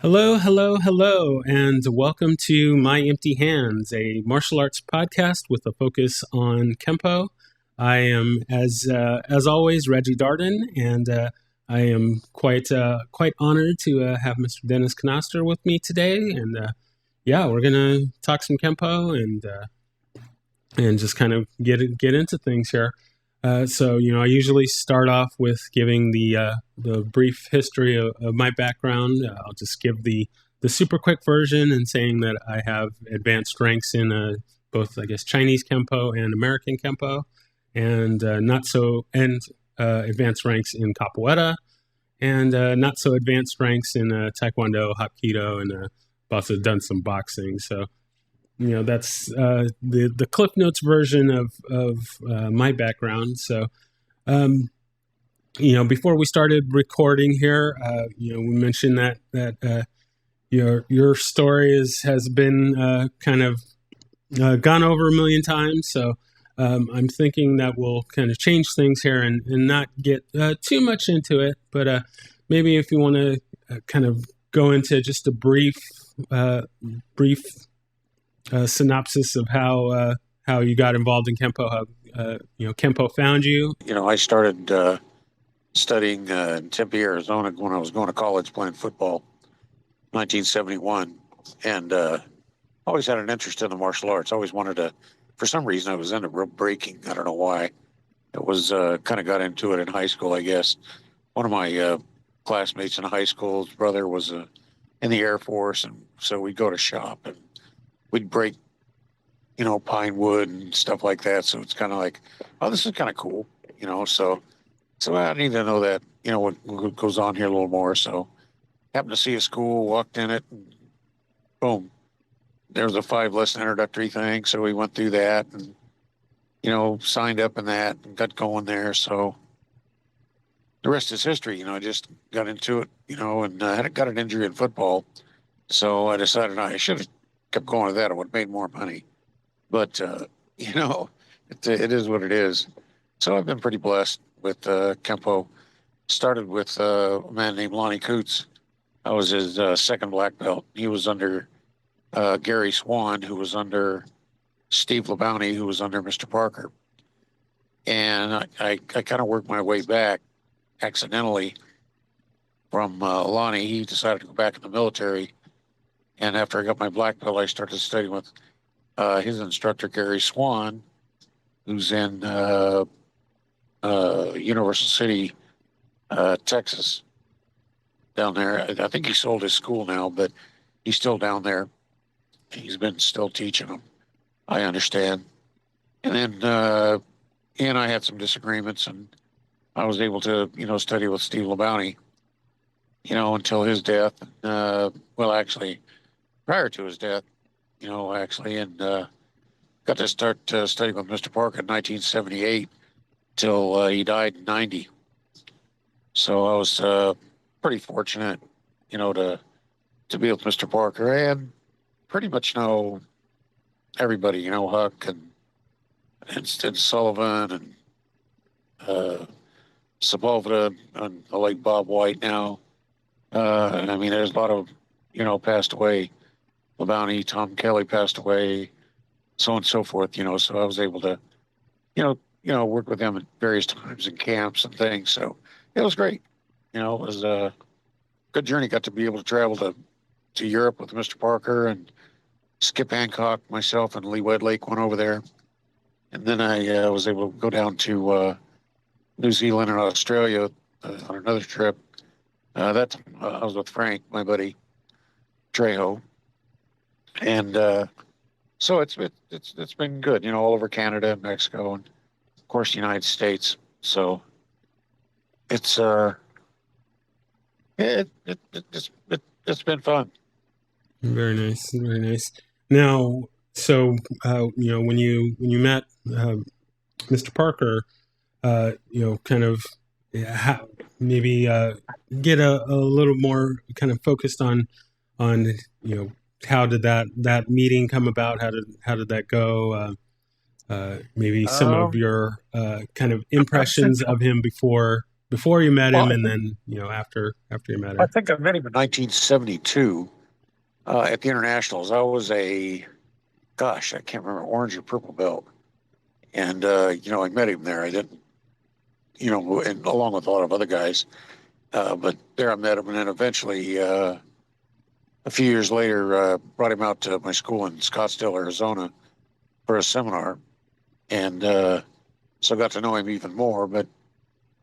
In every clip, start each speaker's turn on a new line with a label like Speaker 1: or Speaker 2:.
Speaker 1: Hello, hello, hello, and welcome to My Empty Hands, a martial arts podcast with a focus on Kempo. I am, as always, Reggie Darden, and I am quite honored to have Mr. Dennis Conatser with me today. And we're gonna talk some Kempo and just kind of get into things here. I usually start off with giving the brief history of my background. I'll just give the super quick version and saying that I have advanced ranks in both, I guess, Chinese Kempo and American Kempo, and advanced ranks in Capoeira, and not so advanced ranks in Taekwondo, Hapkido, and I've also done some boxing. So, that's the Cliff Notes version of my background. So, before we started recording here, we mentioned that your story has been kind of gone over a million times. So I'm thinking that we'll kind of change things here and not get too much into it. But maybe if you want to kind of go into just a brief synopsis of how you got involved in Kempo, how Kempo found you.
Speaker 2: I started studying in Tempe, Arizona when I was going to college playing football, 1971, and always had an interest in the martial arts. Always wanted to, for some reason, I was into breaking. I don't know why. It was kind of got into it in high school, I guess. One of my classmates in high school, his brother was in the Air Force, and so we'd go to shop and we'd break, pine wood and stuff like that. So it's kind of like, oh, this is kind of cool, So I need to know that, what goes on here a little more. So happened to see a school, walked in it, and boom, there was a 5-lesson introductory thing. So we went through that and, signed up in that and got going there. So the rest is history. I just got into it, and got an injury in football. So I decided I should have kept going with that. I would have made more money. But, it is what it is. So I've been pretty blessed with Kempo. Started with a man named Lonnie Coots. I was his second black belt. He was under Gary Swan, who was under Steve LeBounty, who was under Mr. Parker. And I kind of worked my way back accidentally from Lonnie. He decided to go back in the military. And after I got my black belt, I started studying with his instructor, Gary Swan, who's in Universal City, Texas, down there. I think he sold his school now, but he's still down there. He's been still teaching them, I understand. And then he and I had some disagreements, and I was able to, study with Steve LeBounty, until his death. Actually, prior to his death, and got to start studying with Mr. Parker in 1978 till he died in 90. So I was pretty fortunate, to be with Mr. Parker and pretty much know everybody, Huck and Sullivan and Sepulveda and the late Bob White now. There's a lot of, passed away. LeBounty, Tom Kelly passed away, so on and so forth, so I was able to, work with them at various times in camps and things. So it was great. It was a good journey. Got to be able to travel to Europe with Mr. Parker and Skip Hancock, myself, and Lee Wedlake went over there. And then I was able to go down to New Zealand and Australia on another trip. That time, I was with Frank, my buddy, Trejo. And so it's been good, all over Canada and Mexico and of course the United States. So it's it's been fun.
Speaker 1: Very nice, very nice. Now, so when you met Mr. Parker, kind of maybe get a little more kind of focused on how did that meeting come about? How did that go? Maybe some of your kind of impressions of him before before you met him,
Speaker 2: Well,
Speaker 1: and then after you met
Speaker 2: I
Speaker 1: him.
Speaker 2: think I met him in 1972 at the internationals. I was gosh, I can't remember, orange or purple belt, and I met him there. I didn't, and along with a lot of other guys, but there I met him, and then eventually, a few years later, brought him out to my school in Scottsdale, Arizona, for a seminar, and so got to know him even more. But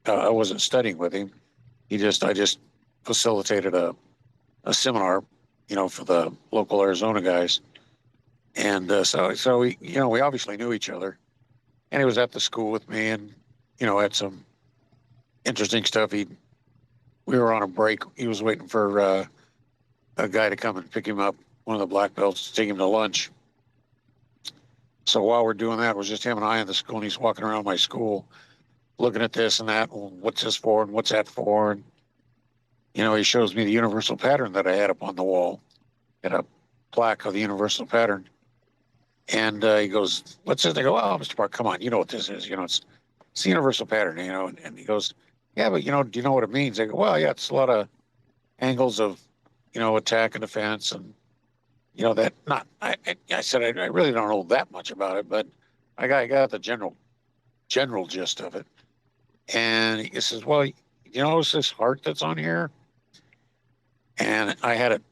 Speaker 2: I wasn't studying with him. I just facilitated a seminar, for the local Arizona guys. And so we obviously knew each other. And he was at the school with me, and had some interesting stuff. We were on a break. He was waiting for a guy to come and pick him up, one of the black belts, to take him to lunch. So while we're doing that, it was just him and I in the school, and he's walking around my school, looking at this and that. Well, what's this for, and what's that for? And he shows me the universal pattern that I had up on the wall, had a plaque of the universal pattern. And he goes, "What's this?" I go, "Oh, Mr. Park, come on, you know what this is. It's the universal pattern, And he goes, "Yeah, but do you know what it means?" I go, "Well, yeah, it's a lot of angles of, attack and defense, and that not." I said, I really don't know that much about it, but I got the general gist of it. And he says, "Well, it's this heart that's on here," and I had it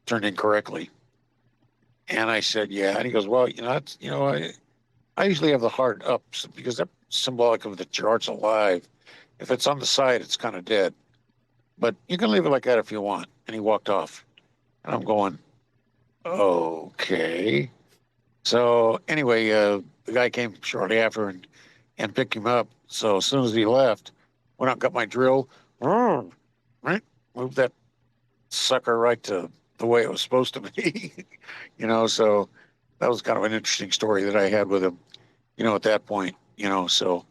Speaker 2: turned in correctly. And I said, "Yeah." And he goes, "Well, that's, I usually have the heart up because that's symbolic of that your heart's alive. If it's on the side, it's kind of dead. But you can leave it like that if you want." And he walked off. And I'm going, okay. So anyway, the guy came shortly after and picked him up. So as soon as he left, went out and got my drill, right, moved that sucker right to the way it was supposed to be. So that was kind of an interesting story that I had with him, at that point, so.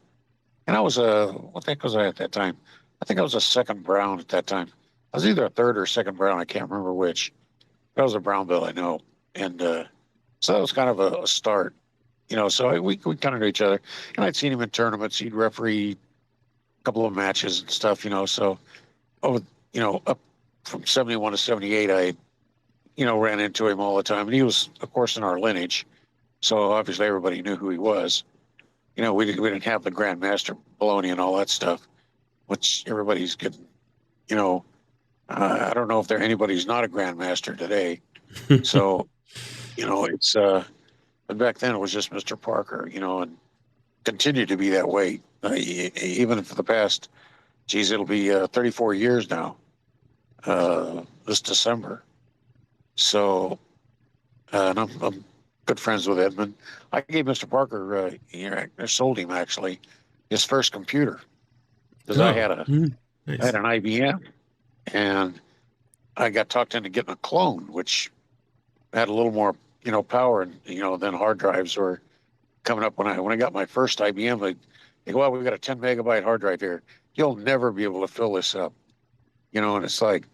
Speaker 2: And I was what the heck was I at that time? I think I was a second brown at that time. I was either a third or second brown. I can't remember which. But I was a brown belt, I know. And so that was kind of a start, So we kind of knew each other. And I'd seen him in tournaments. He'd referee a couple of matches and stuff, So over, up from 71 to 78, I, ran into him all the time. And he was, of course, in our lineage. So obviously everybody knew who he was. We didn't have the Grandmaster baloney and all that stuff, which everybody's getting, I don't know if anybody's not a Grandmaster today. So, it's, but back then it was just Mr. Parker, and continued to be that way, even for the past, geez, it'll be 34 years now, this December. So, and I'm good friends with Edmund. I gave Mr. Parker, I sold him actually his first computer because I had I
Speaker 1: Nice.
Speaker 2: had an IBM, and I got talked into getting a clone, which had a little more, power, and than hard drives were coming up. When I got my first IBM, they go, "Well, we've got a 10 megabyte hard drive here. You'll never be able to fill this up," and it's like,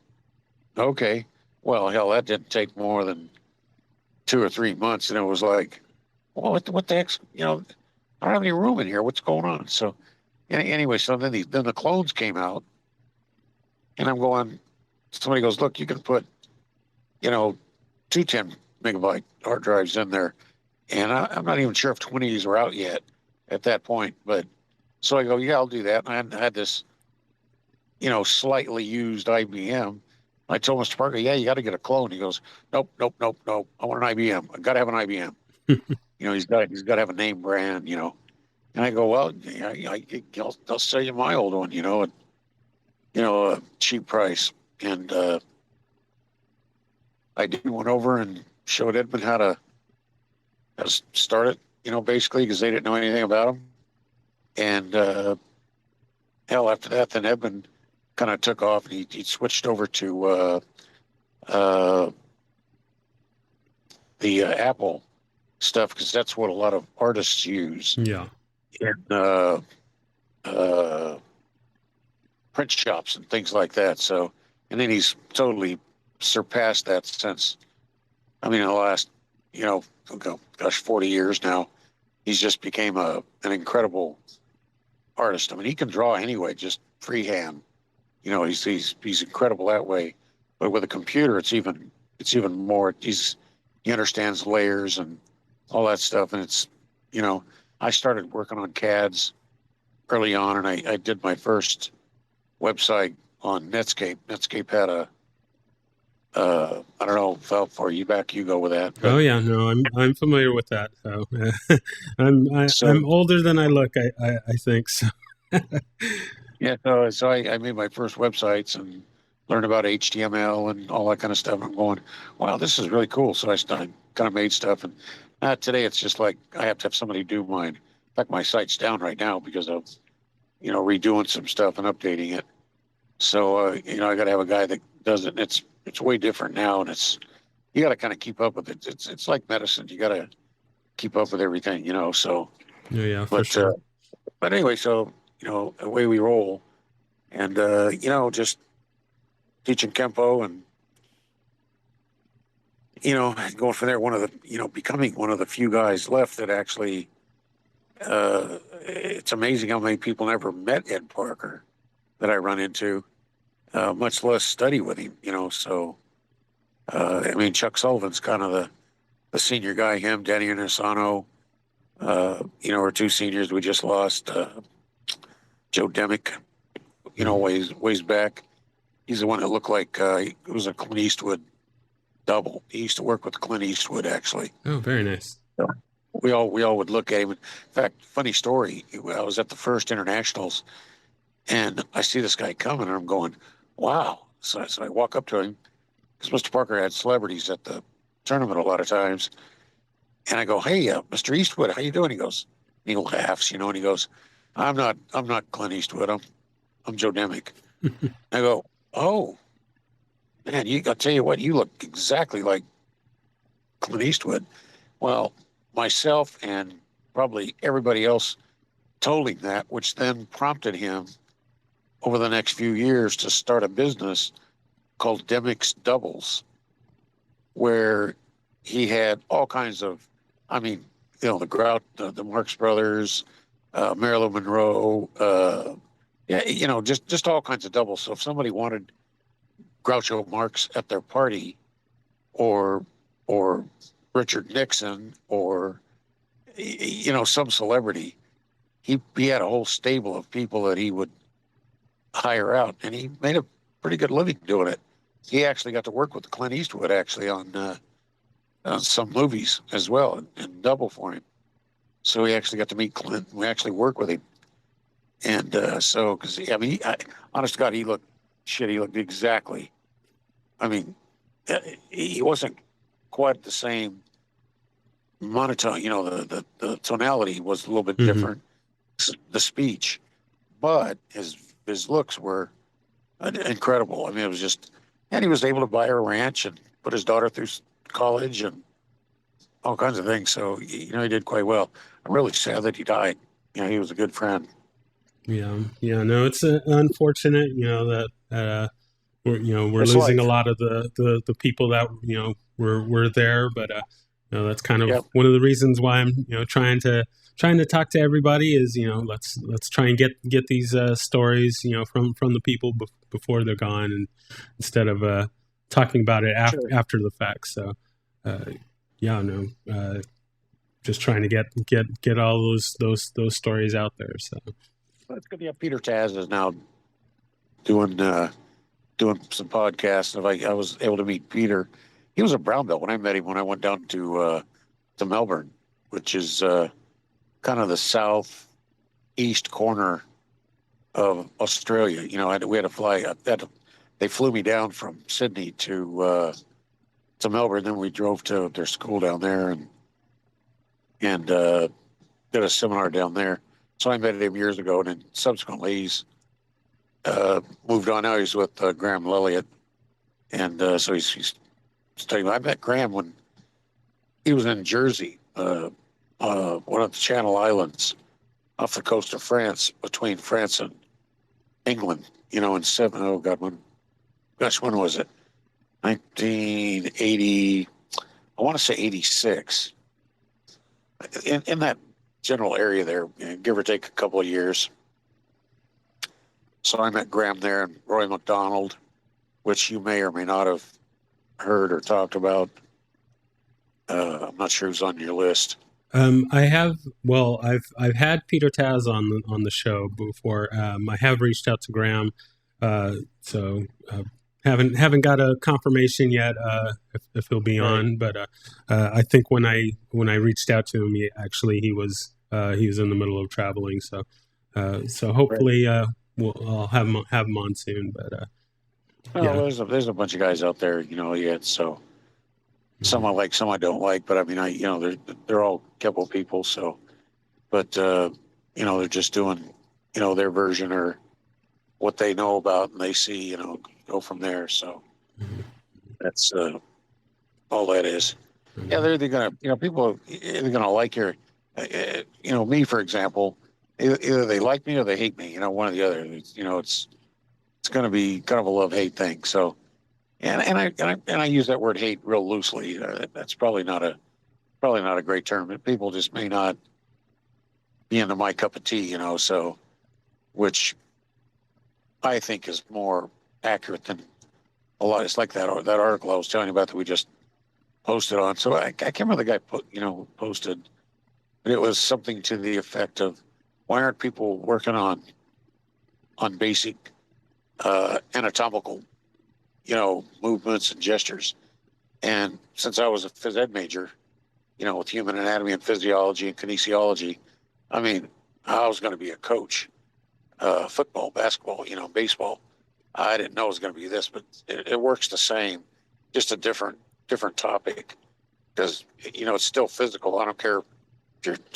Speaker 2: okay, well, hell, that didn't take more than 2 or 3 months, and it was like, well, what the heck's, I don't have any room in here. What's going on? So anyway, so then the clones came out, and I'm going. Somebody goes, "Look, you can put, two 10 megabyte hard drives in there," and I'm not even sure if 20s were out yet at that point. But so I go, "Yeah, I'll do that." And I had this, slightly used IBM. I told Mr. Parker, "Yeah, you got to get a clone." He goes, "Nope, nope, nope, nope. I want an IBM. I got to have an IBM." He's got to have a name brand, And I go, "Well, yeah, I'll sell you my old one, at a cheap price." And I did went over and showed Edmund how to start it, basically because they didn't know anything about him. And hell, after that, then Edmund kind of took off, and he switched over to uh, the Apple stuff because that's what a lot of artists use
Speaker 1: Yeah.
Speaker 2: in uh, print shops and things like that. So, and then he's totally surpassed that since, I mean, in the last, gosh, 40 years now, he's just became an incredible artist. I mean, he can draw anyway, just freehand. He's incredible that way. But with a computer, it's even more. He understands layers and all that stuff. And you know, I started working on CADs early on, and I did my first website on Netscape. Netscape had I don't know how far you go with that,
Speaker 1: Oh
Speaker 2: but
Speaker 1: yeah, no, I'm familiar with that. So
Speaker 2: so
Speaker 1: I'm older than I look. I think so.
Speaker 2: yeah, so I made my first websites and learned about HTML and all that kind of stuff. I'm going, wow, this is really cool. So I started, kind of made stuff, and today it's just like I have to have somebody do mine. In fact, my site's down right now because of redoing some stuff and updating it. So I got to have a guy that does it. And it's way different now, and you got to kind of keep up with it. It's like medicine. You got to keep up with everything. So
Speaker 1: Yeah, yeah, for
Speaker 2: but
Speaker 1: sure.
Speaker 2: but anyway, so away we roll, and just teaching Kempo and going from there. One of the becoming one of the few guys left that actually. It's amazing how many people never met Ed Parker that I run into, much less study with him. So I mean, Chuck Sullivan's kind of the senior guy. Him, Danny Inisano, are two seniors we just lost. Joe Demick,
Speaker 1: Mhm.
Speaker 2: ways back. He's the one that looked like he was a Clint Eastwood double. He used to work with Clint Eastwood actually.
Speaker 1: Oh, very nice.
Speaker 2: So we all would look at him. In fact, funny story. I was at the first internationals, and I see this guy coming, and I'm going, "Wow!" So I walk up to him because Mr. Parker had celebrities at the tournament a lot of times, and I go, "Hey, Mr. Eastwood, how you doing?" He laughs, and he goes, "I'm not Clint Eastwood. I'm Joe Demick." I go, "Oh man, I'll tell you what, you look exactly like Clint Eastwood." Well, myself and probably everybody else told him that, which then prompted him over the next few years to start a business called Demick's Doubles, where he had all kinds of, I mean, the Grout, the Marx Brothers, Marilyn Monroe, yeah, just all kinds of doubles. So if somebody wanted Groucho Marx at their party, or or Richard Nixon, or some celebrity, he had a whole stable of people that he would hire out, and he made a pretty good living doing it. He actually got to work with Clint Eastwood actually on some movies as well, and double for him. So he actually got to meet Clint. We actually worked with him, and so because I mean, honest to God, he looked shit. He looked exactly. I mean, he wasn't quite the same monotone. The tonality was a little bit
Speaker 1: Hmm.
Speaker 2: different, the speech, but his looks were incredible. I mean, it was just, and he was able to buy a ranch and put his daughter through college and all kinds of things. So he did quite well. I'm really sad that he died. He was a good friend.
Speaker 1: Yeah, yeah. No, it's unfortunate. That we're
Speaker 2: It's
Speaker 1: losing a
Speaker 2: life.
Speaker 1: lot of the people that were there, but that's kind of
Speaker 2: Yep.
Speaker 1: one of the reasons why I'm trying to talk to everybody is let's try and get these stories from the people before they're gone, and instead of talking about it
Speaker 2: Sure.
Speaker 1: after the fact. So uh, yeah, no, just trying to get all those stories out there. So
Speaker 2: It's good. Yeah, Peter Taz is now doing doing some podcasts. And I was able to meet Peter. He was a brown belt when I met him when I went down to Melbourne, which is kind of the southeast corner of Australia. We had to fly. They flew me down from Sydney to Melbourne. Then we drove to their school down there and did a seminar down there. So I met him years ago, and then subsequently he's moved on. Now he's with Graham Lilliot, and so he's studying. I met Graham when he was in Jersey, one of the Channel Islands off the coast of France, between France and England. In oh God, when was it? 1980. I want to say 86. In that general area there, give or take a couple of years. So I met Graham there and Roy McDonald, which you may or may not have heard or talked about. I'm not sure who's on your list.
Speaker 1: I have. Well, I've had Peter Taz on the show before. I have reached out to Graham, so haven't got a confirmation yet if he'll be
Speaker 2: Right.
Speaker 1: on. But I think when I reached out to him, he was in the middle of traveling. So
Speaker 2: Right.
Speaker 1: hopefully I'll have him on soon. But
Speaker 2: Well,
Speaker 1: yeah.
Speaker 2: there's a bunch of guys out there, yet. So some I
Speaker 1: Mhm.
Speaker 2: like, some I don't like. But I mean, they're all Keppel people. So, but they're just doing, their version or what they know about, and they see, go from there. So that's all that is. Yeah,
Speaker 1: Mhm.
Speaker 2: they're gonna, people they're gonna like your, me for example. Either they like me or they hate me. One or the other. It's going to be kind of a love hate thing. So, and I use that word hate real loosely. That's probably not a great term. People just may not be into my cup of tea. So which I think is more accurate than a lot. It's like that article I was telling you about that we just posted on. So I can't remember the guy posted, but it was something to the effect of, why aren't people working on basic anatomical movements and gestures? And since I was a phys ed major, with human anatomy and physiology and kinesiology, I mean, I was going to be a coach, football, basketball, baseball. I didn't know it was going to be this, but it works the same, just a different topic, because it's still physical. I don't care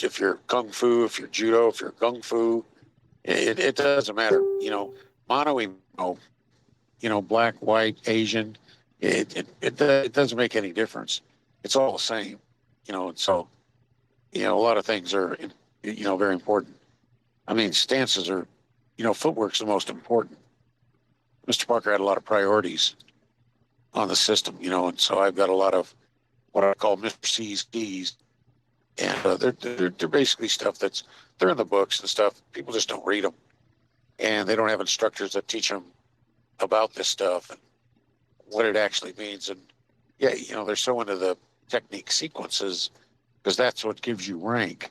Speaker 2: if you're kung fu, if you're judo, if you're kung fu, it doesn't matter. Mono, black, white, Asian, it doesn't make any difference. It's all the same. And so a lot of things are very important. I mean, stances are, footwork's the most important. Mr. Parker had a lot of priorities on the system, and so I've got a lot of what I call Mr. C's keys, and they're basically stuff they're in the books and stuff. People just don't read them, and they don't have instructors that teach them about this stuff and what it actually means. And yeah, they're so into the technique sequences, because that's what gives you rank.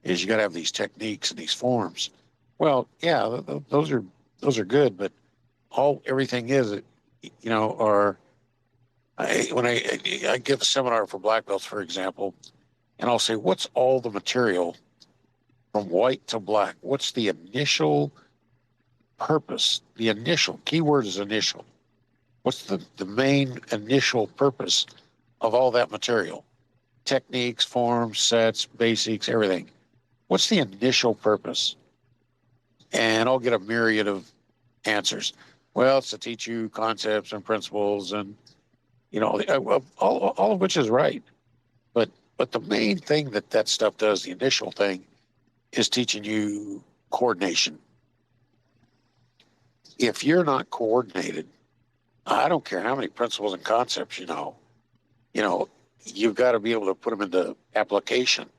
Speaker 2: Is you got to have these techniques and these forms. Well, yeah, those are good, but everything is, are when I give a seminar for black belts, for example, and I'll say, what's all the material from white to black? What's the initial purpose? The initial keyword is initial. What's the main initial purpose of all that material? Techniques, forms, sets, basics, everything. What's the initial purpose? And I'll get a myriad of answers. Well, it's to teach you concepts and principles, and all of which is right. But the main thing that stuff does, the initial thing, is teaching you coordination. If you're not coordinated, I don't care how many principles and concepts you know, you've got to be able to put them into application.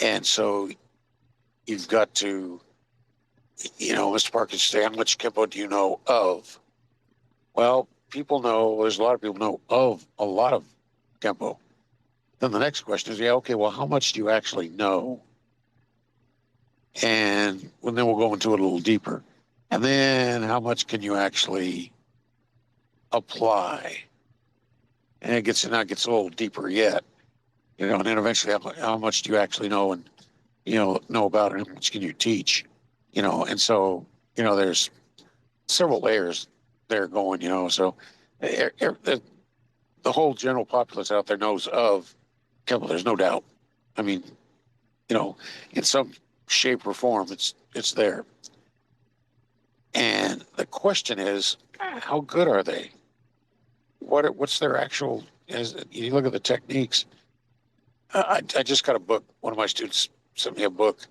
Speaker 2: And so you've got to, Mr. Parker say, how much Kempo do you know of? Well, there's a lot of people know of a lot of Kempo. Then the next question is, yeah, okay, well, how much do you actually know? And then we'll go into it a little deeper. And then how much can you actually apply? And now it gets a little deeper yet, and then eventually how much do you actually know and, know about it, and how much can you teach? And so, there's several layers there going, so the whole general populace out there knows of Kemble. There's no doubt. I mean, in some shape or form, it's there. And the question is, how good are they? What's their actual? As you look at the techniques, I just got a book. One of my students sent me a book,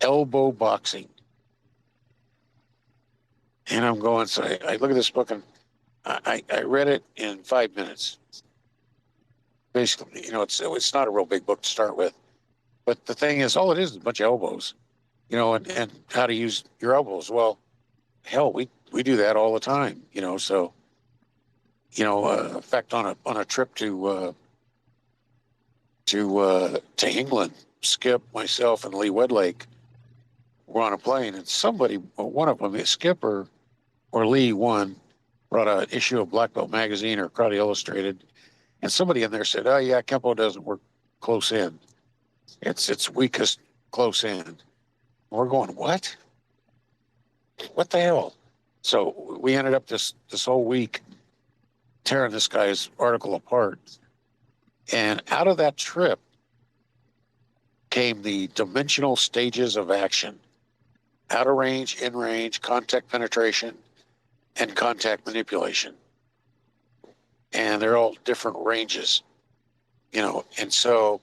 Speaker 2: Elbow Boxing, and I'm going. So I look at this book, and I read it in 5 minutes. Basically, it's not a real big book to start with, but the thing is, all it is a bunch of elbows, and how to use your elbows. Well, hell, we do that all the time, so, in fact, on a trip to England, Skip, myself, and Lee Wedlake were on a plane, and somebody, one of them, Skip or Lee, one, brought an issue of Black Belt magazine or Karate Illustrated, and somebody in there said, "Oh yeah, Kempo doesn't work close in. It's weakest close in." And we're going, what? What the hell? So we ended up this whole week tearing this guy's article apart, and out of that trip came the dimensional stages of action: outer range, in range, contact penetration, and contact manipulation. And they're all different ranges, and so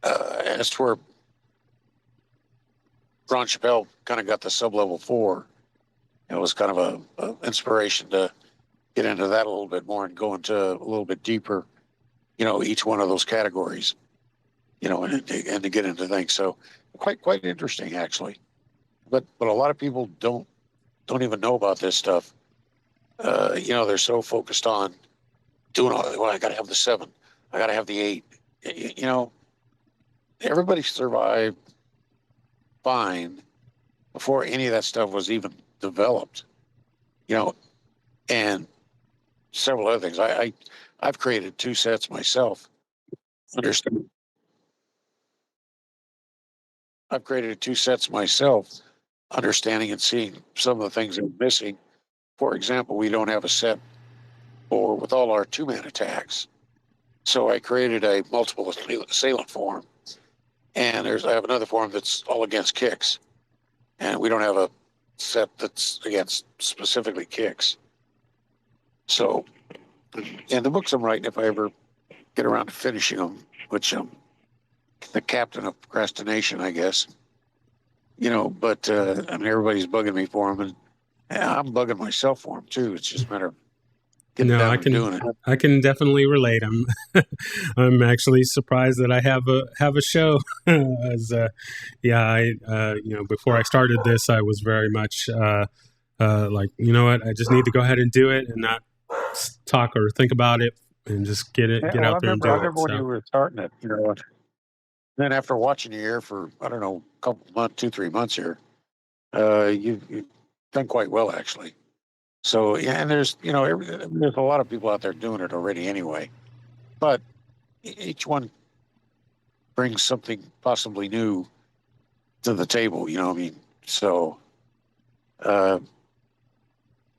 Speaker 2: as to where Ron Chappelle kind of got the sub-level 4, it was kind of a inspiration to get into that a little bit more and go into a little bit deeper, each one of those categories, and to get into things. So quite interesting, actually. But a lot of people don't even know about this stuff. They're so focused on doing all. Well, I got to have the 7. I got to have the 8. Everybody survived fine before any of that stuff was even developed. And several other things. I've created 2 sets myself. Understand? I've created 2 sets myself, understanding and seeing some of the things that are missing. For example, we don't have a set for with all our 2-man attacks. So I created a multiple assailant form, and I have another form that's all against kicks, and we don't have a set that's against specifically kicks. So, and the books I'm writing, if I ever get around to finishing them, which I'm the captain of procrastination, I guess, but everybody's bugging me for them, and I'm bugging myself for them too. It's just a matter of getting down and doing it.
Speaker 1: I can definitely relate. I'm actually surprised that I have a show. As before I started this, I was very much like, what, I just need to go ahead and do it and not talk or think about it and just get out there and do it.
Speaker 2: I remember when you were starting it, then after watching you here for, I don't know, a couple months, 2-3 months here, you've done quite well, actually. So, yeah, and there's a lot of people out there doing it already anyway, but each one brings something possibly new to the table, so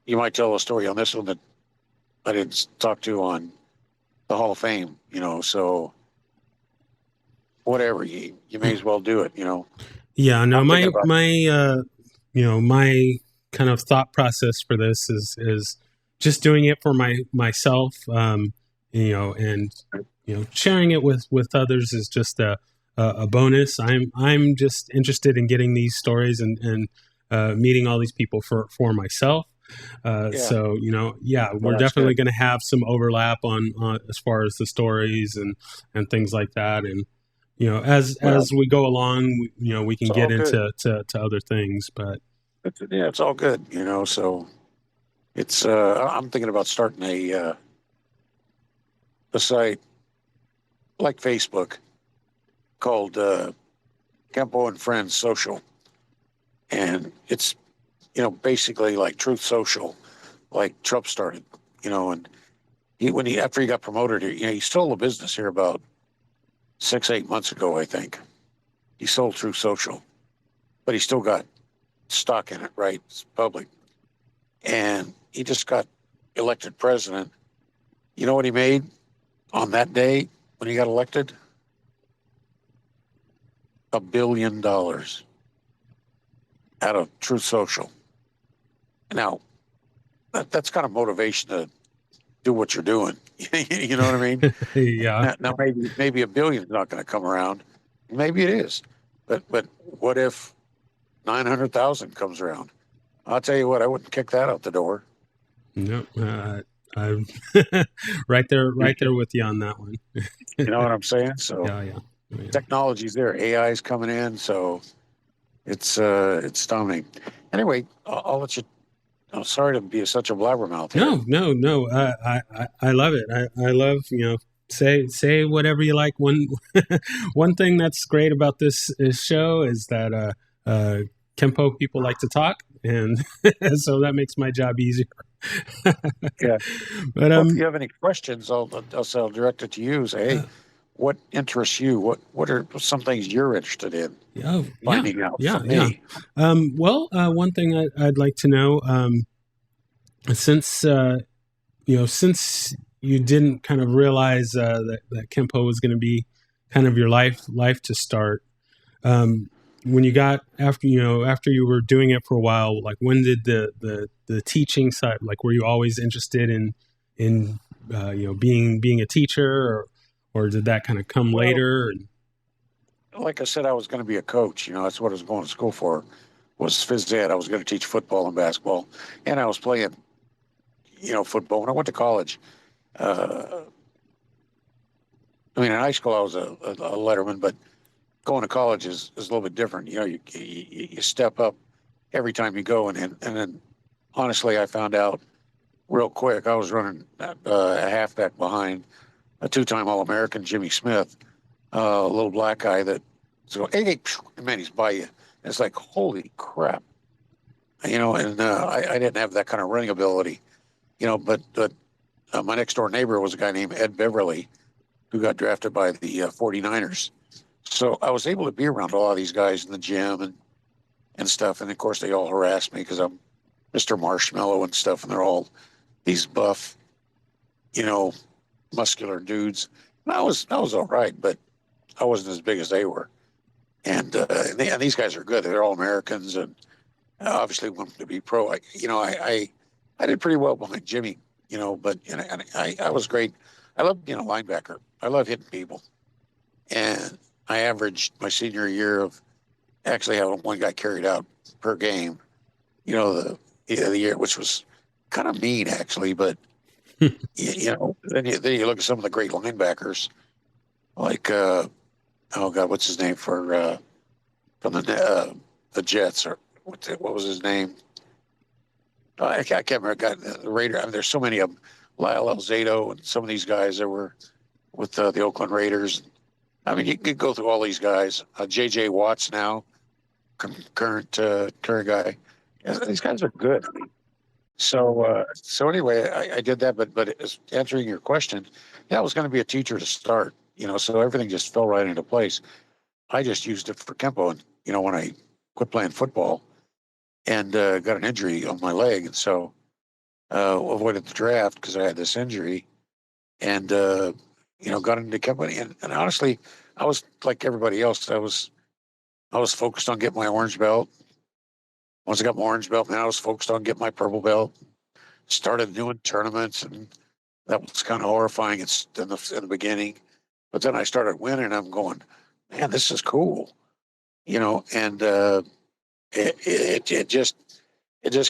Speaker 2: you might tell a story on this one that I didn't talk to on the Hall of Fame, so whatever, you may as well do it,
Speaker 1: Yeah, no, my kind of thought process for this is just doing it for myself, and sharing it with others is just a bonus. I'm just interested in getting these stories and meeting all these people for myself. So we're definitely going to have some overlap on as far as the stories and things like that, and as we go along, we can get into other things, but
Speaker 2: it's all good, so it's I'm thinking about starting a site like Facebook called Kempo and Friends Social, and it's basically like Truth Social, like Trump started, and after he got promoted, he stole a business here about 6-8 months ago, I think. He sold Truth Social, but he still got stock in it, right? It's public. And he just got elected president. You know what he made on that day when he got elected? $1 billion out of Truth Social. Now, that's kind of motivation to do what you're doing. You know what I mean?
Speaker 1: Yeah.
Speaker 2: Now maybe $1 billion is not going to come around. Maybe it is. But what if 900,000 comes around? I'll tell you what, I wouldn't kick that out the door.
Speaker 1: No, I'm right there with you on that one.
Speaker 2: You know what I'm saying? So
Speaker 1: yeah.
Speaker 2: Technology's there. AI is coming in. So It's stunning. Anyway, I'll let you. I'm sorry to be such a blabbermouth here.
Speaker 1: No. I love it. I love, say whatever you like. One thing that's great about this show is that Kempo people like to talk, and so that makes my job easier.
Speaker 2: Yeah.
Speaker 1: But
Speaker 2: Well, if you have any questions, I'll direct it to you. Say, hey,
Speaker 1: uh,
Speaker 2: what interests you? What are some things you're interested in
Speaker 1: oh yeah,
Speaker 2: finding out
Speaker 1: yeah,
Speaker 2: from
Speaker 1: yeah.
Speaker 2: me?
Speaker 1: Well, one thing I'd like to know, since since you didn't kind of realize that Kempo was going to be kind of your life to start. When you got after you were doing it for a while, like when did the teaching side, like were you always interested in being a teacher, or did that kind of come
Speaker 2: Well,
Speaker 1: later?
Speaker 2: like I said, I was going to be a coach. That's what I was going to school for, was phys ed. I was going to teach football and basketball, and I was playing, football when I went to college. Uh, I mean, in high school I was a letterman, but going to college is a little bit different. You step up every time you go, and then honestly, I found out real quick I was running a halfback behind a two-time All-American, Jimmy Smith, a little black guy that so hey, man, he's by you. And it's like holy crap, and I didn't have that kind of running ability, but my next door neighbor was a guy named Ed Beverly who got drafted by the 49ers. So I was able to be around a lot of these guys in the gym and stuff. And of course, they all harassed me because I'm Mr. Marshmallow and stuff. And they're all these buff, you know, muscular dudes. And I was all right, but I wasn't as big as they were. And these guys are good. They're all Americans and obviously wanted to be pro. I did pretty well behind Jimmy, but and I was great. I love being a linebacker. I love hitting people. And I averaged my senior year of actually having one guy carried out per game, the year, which was kind of mean actually, but then you look at some of the great linebackers like oh God, what's his name from the Jets, or what was his name? I can't remember. The Raider. I mean, there's so many of them. Lyle Alzado and some of these guys that were with the Oakland Raiders. I mean, you could go through all these guys. J.J. Watts now, current guy. Yeah, these guys are good. So anyway, I did that, but answering your question, yeah, I was going to be a teacher to start. So everything just fell right into place. I just used it for Kempo, and when I quit playing football and got an injury on my leg, and so avoided the draft because I had this injury, and got into Kempo. And honestly, I was like everybody else. I was focused on getting my orange belt. Once I got my orange belt, man, I was focused on getting my purple belt. Started doing tournaments, and that was kind of horrifying in the beginning. But then I started winning. I'm going, man, this is cool, and it just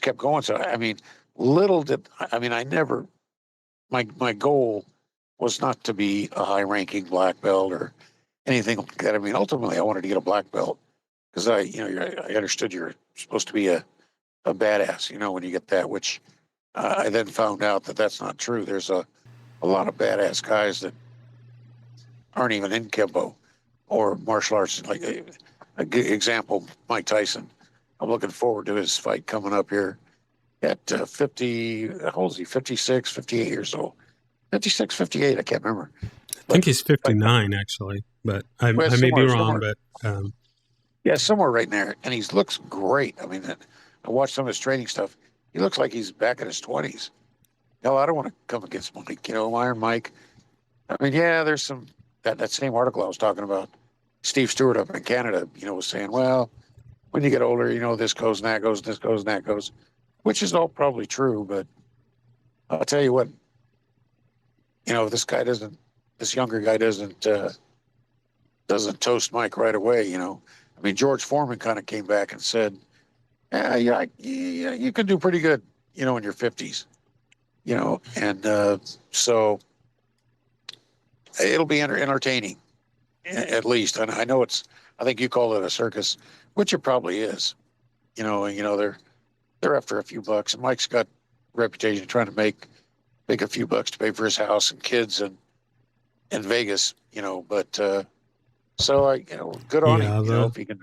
Speaker 2: kept going. So I mean, I never my goal was not to be a high ranking black belt or anything like that. I mean, ultimately, I wanted to get a black belt because I understood you're supposed to be a badass, when you get that, which I then found out that that's not true. There's a lot of badass guys that aren't even in Kempo or martial arts. Like a good example, Mike Tyson. I'm looking forward to his fight coming up here at 50. How old is he? 56, 58 years old. 56, 58. I can't remember.
Speaker 1: I
Speaker 2: But
Speaker 1: think he's
Speaker 2: like,
Speaker 1: 59 actually, but
Speaker 2: well,
Speaker 1: I may be wrong.
Speaker 2: somewhere,
Speaker 1: But
Speaker 2: yeah, somewhere right in there. And he looks great. I mean, I watched some of his training stuff. He looks like he's back in his 20s. Hell, I don't want to come against Mike. Iron Mike. I mean, yeah, there's that same article I was talking about. Steve Stewart up in Canada, was saying, well, when you get older, this goes and that goes, this goes and that goes, which is all probably true. But I'll tell you what, this younger guy doesn't toast Mike right away. I mean, George Foreman kind of came back and said, yeah, you can do pretty good, in your 50s, and so it'll be entertaining at least. And I know I think you call it a circus. which it probably is. They're after a few bucks, and Mike's got a reputation of trying to make a few bucks to pay for his house and kids and in Vegas. But so good on him.
Speaker 1: Yeah,
Speaker 2: If he can.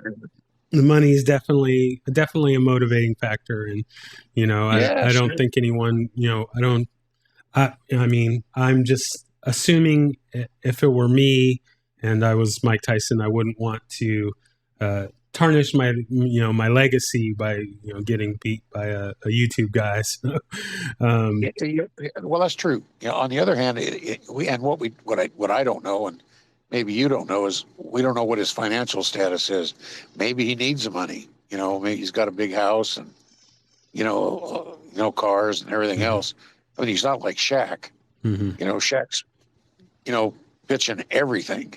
Speaker 1: the money is definitely a motivating factor, and
Speaker 2: Yeah,
Speaker 1: I don't
Speaker 2: sure.
Speaker 1: think anyone, I mean, I'm just assuming if it were me and I was Mike Tyson, I wouldn't want to tarnish my legacy by getting beat by a YouTube guy. So,
Speaker 2: Yeah, well, that's true. On the other hand, what I don't know, and maybe you don't know, is we don't know what his financial status is. Maybe he needs the money. Maybe he's got a big house and cars and everything
Speaker 1: mhm,
Speaker 2: else. I mean, he's not like Shaq.
Speaker 1: mhm.
Speaker 2: Shaq's pitching everything.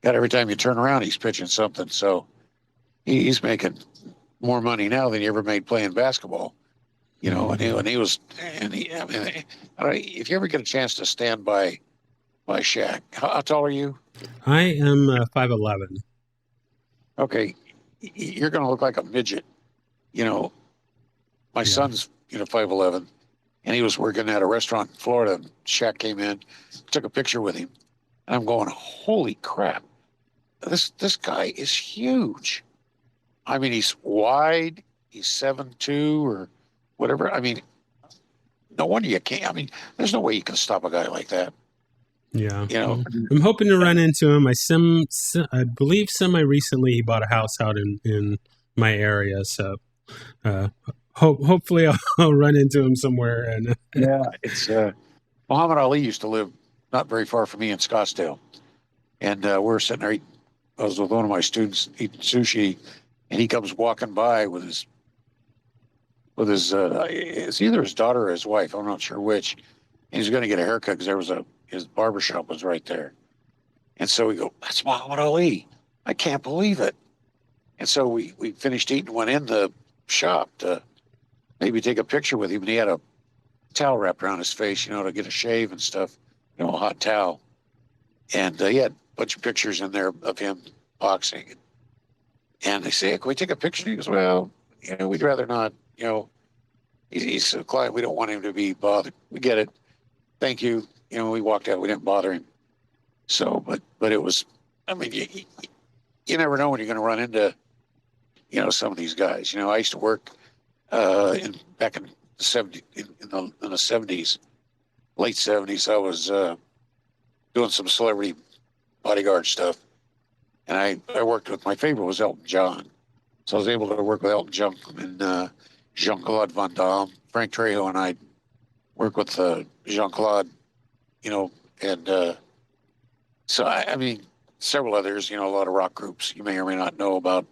Speaker 2: Got every time you turn around, he's pitching something. So he's making more money now than he ever made playing basketball. And he was, and he, I mean, if you ever get a chance to stand by Shaq, how tall are you?
Speaker 1: I am 5'11".
Speaker 2: Okay, you're going to look like a midget. You know, my
Speaker 1: Yeah.
Speaker 2: son's 5'11", and he was working at a restaurant in Florida. And Shaq came in, took a picture with him, and I'm going, holy crap, this guy is huge. I mean, he's wide, he's 7'2" or whatever. I mean, no wonder you can't. I mean, there's no way you can stop a guy like that.
Speaker 1: Yeah,
Speaker 2: You know,
Speaker 1: well, I'm hoping to run into him. I believe semi recently he bought a house out in my area, so uh, hopefully I'll run into him somewhere. And
Speaker 2: yeah, it's Muhammad Ali used to live not very far from me in Scottsdale, and we're sitting there. I was with one of my students eating sushi, and he comes walking by with his it's either his daughter or his wife. I'm not sure which. And he's going to get a haircut because his barber shop was right there. And so we go, that's Muhammad Ali. I can't believe it. And so we finished eating, went in the shop to maybe take a picture with him. And he had a towel wrapped around his face, to get a shave and stuff, a hot towel. And he had a bunch of pictures in there of him boxing. And they say, can we take a picture? And he goes, well, we'd rather not. He's a client. We don't want him to be bothered. We get it. Thank you. We walked out. We didn't bother him. So, but it was, I mean, you never know when you're going to run into, some of these guys. I used to work back in the 70s, in the 70s, late 70s. I was doing some celebrity bodyguard stuff. And I worked with, my favorite was Elton John. So I was able to work with Elton John and Jean-Claude Van Damme. Frank Trejo and I work with Jean-Claude, and so I mean, several others, a lot of rock groups you may or may not know about,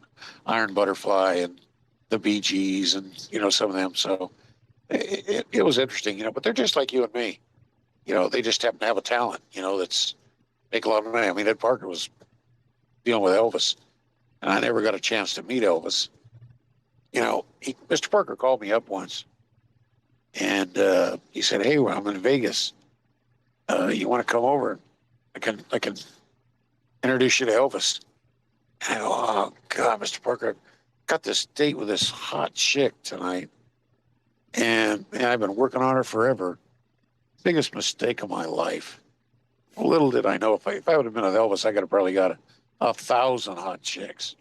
Speaker 2: Iron Butterfly and the Bee Gees and, some of them. So it was interesting, but they're just like you and me. They just happen to have a talent, that's make a lot of money. I mean, Ed Parker was dealing with Elvis, and I never got a chance to meet Elvis. Mr. Parker called me up once, and he said, "Hey, well, I'm in Vegas. You want to come over? I can introduce you to Elvis." And I go, "Oh God, Mr. Parker, I've got this date with this hot chick tonight, and man, I've been working on her forever. Biggest mistake of my life. Little did I know, if I would have been with Elvis, I could have probably got 1,000 hot chicks,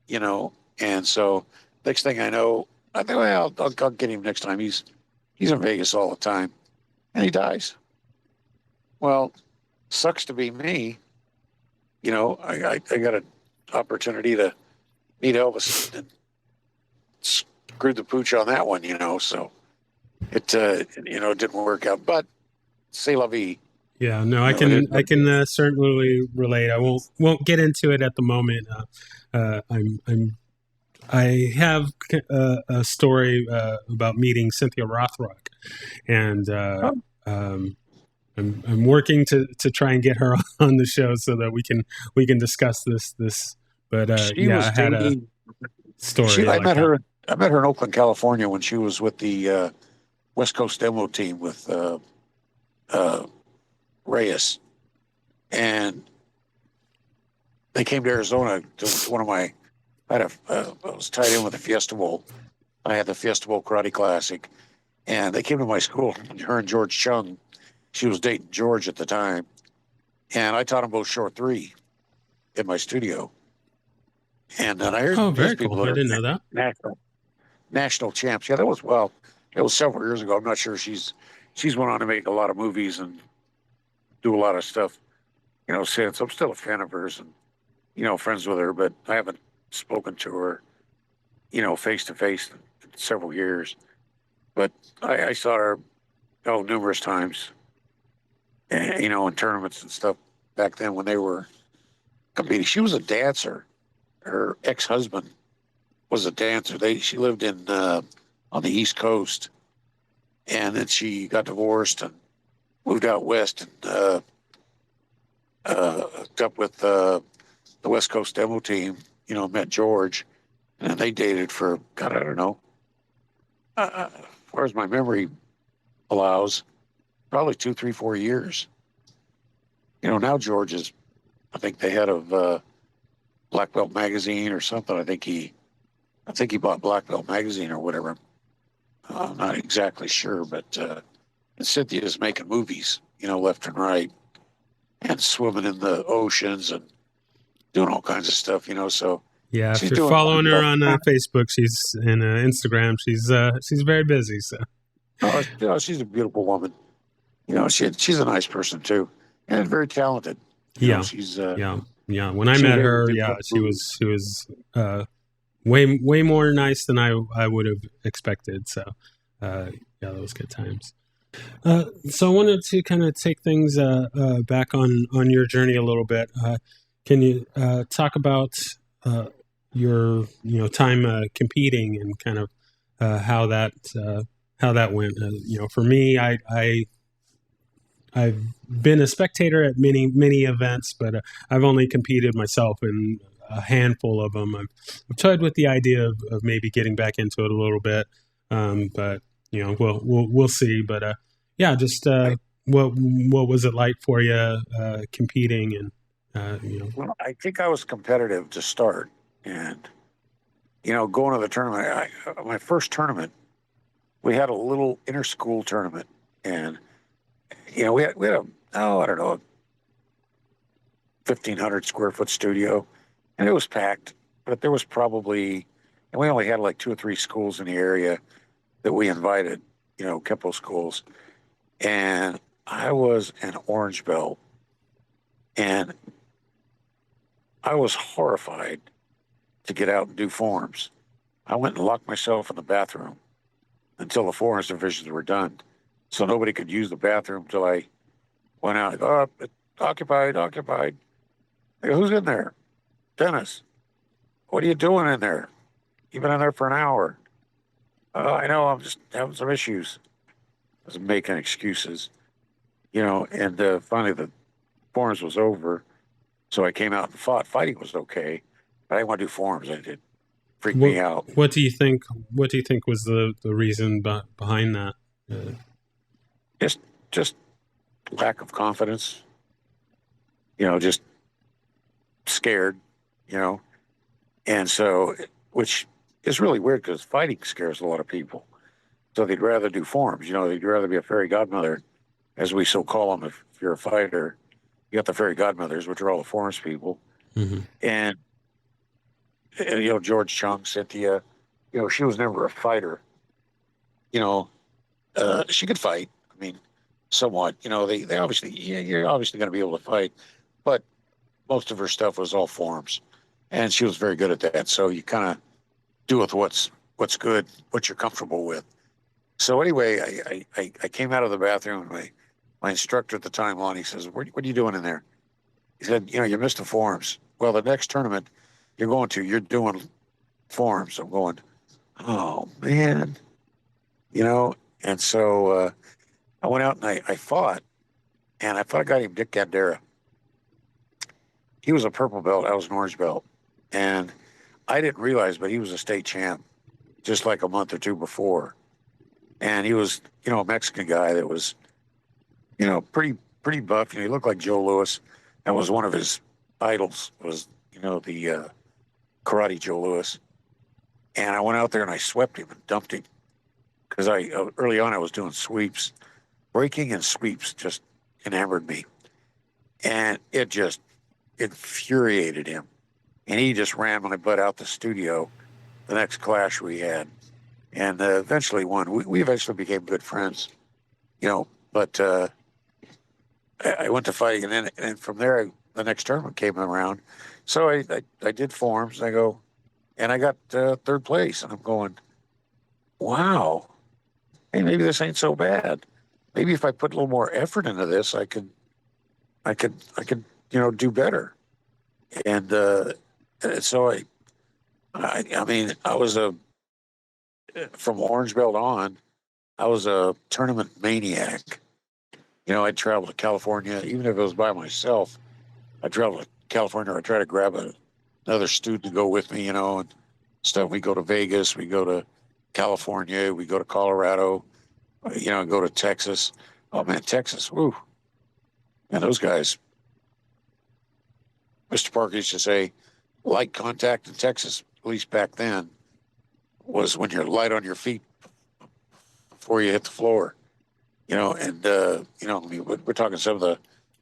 Speaker 2: And so next thing I know, I think, well, I'll get him next time. He's in Vegas all the time, and he dies. Well, sucks to be me. I got an opportunity to meet Elvis and screwed the pooch on that one. So it didn't work out. But c'est la vie.
Speaker 1: yeah, no, I can certainly relate. I won't get into it at the moment. I have a story about meeting Cynthia Rothrock, and I'm working to try and get her on the show so that we can discuss this. But
Speaker 2: She
Speaker 1: yeah,
Speaker 2: was
Speaker 1: I had a
Speaker 2: dating.
Speaker 1: story
Speaker 2: I
Speaker 1: like
Speaker 2: met
Speaker 1: that.
Speaker 2: her. I met her in Oakland, California, when she was with the West Coast demo team with uh, Reyes, and they came to Arizona to one of my I was tied in with the Fiesta Bowl. I had the Fiesta Bowl Karate Classic, and they came to my school. Her and George Chung, she was dating George at the time, and I taught them both short three in my studio. And then
Speaker 1: Oh,
Speaker 2: there's
Speaker 1: very cool.
Speaker 2: people
Speaker 1: I
Speaker 2: that are
Speaker 1: didn't know that.
Speaker 2: national champs. Yeah, it was several years ago. I'm not sure she's went on to make a lot of movies and do a lot of stuff. Since I'm still a fan of hers and friends with her, but I haven't spoken to her face to face in several years. But I saw her numerous times, in tournaments and stuff back then when they were competing. She was a dancer. Her ex-husband was a dancer. She lived in on the East Coast, and then she got divorced and moved out west and hooked up with the West Coast demo team. Met George, and they dated for God, I don't know. As far as my memory allows, probably 2, 3, 4 years. Now George is, I think, the head of Black Belt Magazine or something. I think he bought Black Belt Magazine or whatever. I'm not exactly sure, but and Cynthia's making movies, left and right, and swimming in the oceans and doing all kinds of stuff, So
Speaker 1: Yeah, if
Speaker 2: she's
Speaker 1: you're
Speaker 2: doing
Speaker 1: following her
Speaker 2: well.
Speaker 1: on Facebook, she's and Instagram. She's very busy. So
Speaker 2: Oh, she's a beautiful woman. She's a nice person too, and very talented.
Speaker 1: yeah,
Speaker 2: She's
Speaker 1: yeah. When I
Speaker 2: she was
Speaker 1: met
Speaker 2: able to
Speaker 1: her,
Speaker 2: do
Speaker 1: yeah,
Speaker 2: both
Speaker 1: she
Speaker 2: movies.
Speaker 1: was way more nice than I would have expected. So yeah, those good times. So I wanted to kind of take things back on your journey a little bit. Can you talk about your time competing and kind of how that went? For me, I've been a spectator at many events, but I've only competed myself in a handful of them. I've toyed with the idea of maybe getting back into it a little bit, but we'll see. But yeah, just
Speaker 2: I,
Speaker 1: what was it like for you competing and
Speaker 2: well, I think I was competitive to start, and going to the tournament. My first tournament, we had a little inter-school tournament, and we had a I don't know, 1,500 square foot studio, and it was packed. But there was probably, and we only had like 2 or 3 schools in the area that we invited, Kempo schools, and I was an orange belt, and I was horrified to get out and do forms. I went and locked myself in the bathroom until the forms divisions were done, so nobody could use the bathroom until I went out. I go, oh, it's occupied, occupied. I go, who's in there? Dennis. What are you doing in there? You've been in there for an hour. I know, I'm just having some issues. I was making excuses, and finally the forms was over. So I came out and fought. Fighting was okay, but I didn't want to do forms. It freaked
Speaker 1: what
Speaker 2: me out.
Speaker 1: what do you think? What do you think was the reason behind that?
Speaker 2: Just, just lack of confidence. Just scared. You know, and so, which is really weird because fighting scares a lot of people. So they'd rather do forms. They'd rather be a fairy godmother, as we so call them. If you're a fighter, you got the fairy godmothers, which are all the forms people,
Speaker 1: Mm-hmm.
Speaker 2: and George Chung, Cynthia, she was never a fighter. You know, she could fight. I mean, somewhat. They obviously, yeah, you're obviously going to be able to fight, but most of her stuff was all forms, and she was very good at that. So you kind of do with what's good, what you're comfortable with. So anyway, I came out of the bathroom, and my instructor at the time, Lonnie, says, what are you doing in there? He said, you missed the forms. Well, the next tournament you're doing forms. I'm going, oh, man, you know? And so I went out and I fought, and I fought a guy named Dick Gandera. He was a purple belt. I was an orange belt. And I didn't realize, but he was a state champ just like a month or two before. And he was, a Mexican guy that was, pretty buff. He looked like Joe Louis. That was one of his idols was, the Karate Joe Louis. And I went out there and I swept him and dumped him because early on I was doing sweeps. Breaking and sweeps just enamored me. And it just infuriated him. And he just ran my butt out the studio the next clash we had. And eventually won. We eventually became good friends, but I went to fighting. And from there, the next tournament came around. So I did forms. And I got third place. And I'm going, wow, hey, maybe this ain't so bad. Maybe if I put a little more effort into this, I could, do better. And so I mean, I was from orange belt on, I was a tournament maniac. I'd travel to California, even if it was by myself. I'd travel to California. I'd try to grab another student to go with me, and stuff. We go to Vegas, we go to California, we go to Colorado, go to Texas. Oh man, Texas, woo. And those guys, Mr. Parker used to say, light contact in Texas, at least back then, was when you're light on your feet before you hit the floor. I mean, we're talking some of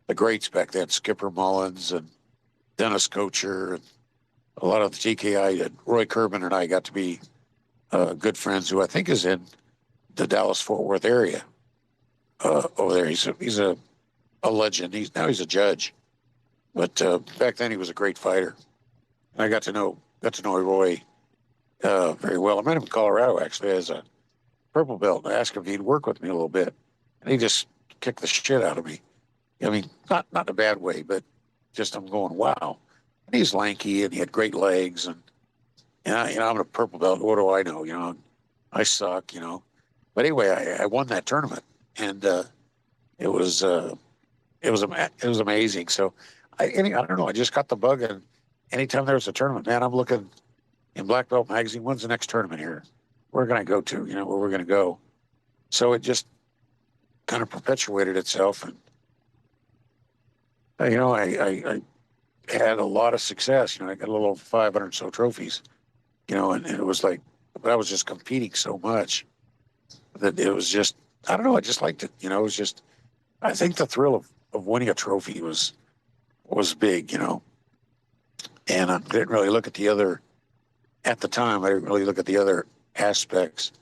Speaker 2: the greats back then, Skipper Mullins and Dennis Kocher, and a lot of the TKI. Roy Kerben and I got to be good friends, who I think is in the Dallas-Fort Worth area over there. He's a legend. He's a judge, but back then he was a great fighter. And I got to know Roy very well. I met him in Colorado actually as a purple belt. I asked him if he'd work with me a little bit, and he just kicked the shit out of me. I mean, not in a bad way, but just I'm going, wow. And he's lanky and he had great legs, and I'm a purple belt. What do I know? I suck. But anyway, I won that tournament, and it was amazing. So I don't know. I just got the bug, and anytime there's a tournament, man, I'm looking in Black Belt Magazine. When's the next tournament here? Where can I go to? Where we're going to go. So it just kind of perpetuated itself, and I had a lot of success. I got a little 500 so trophies. And it was like, but I was just competing so much that it was just, I don't know. I just liked it. It was just, I think the thrill of winning a trophy was big. And I didn't really look at at the time, I didn't really look at the other aspects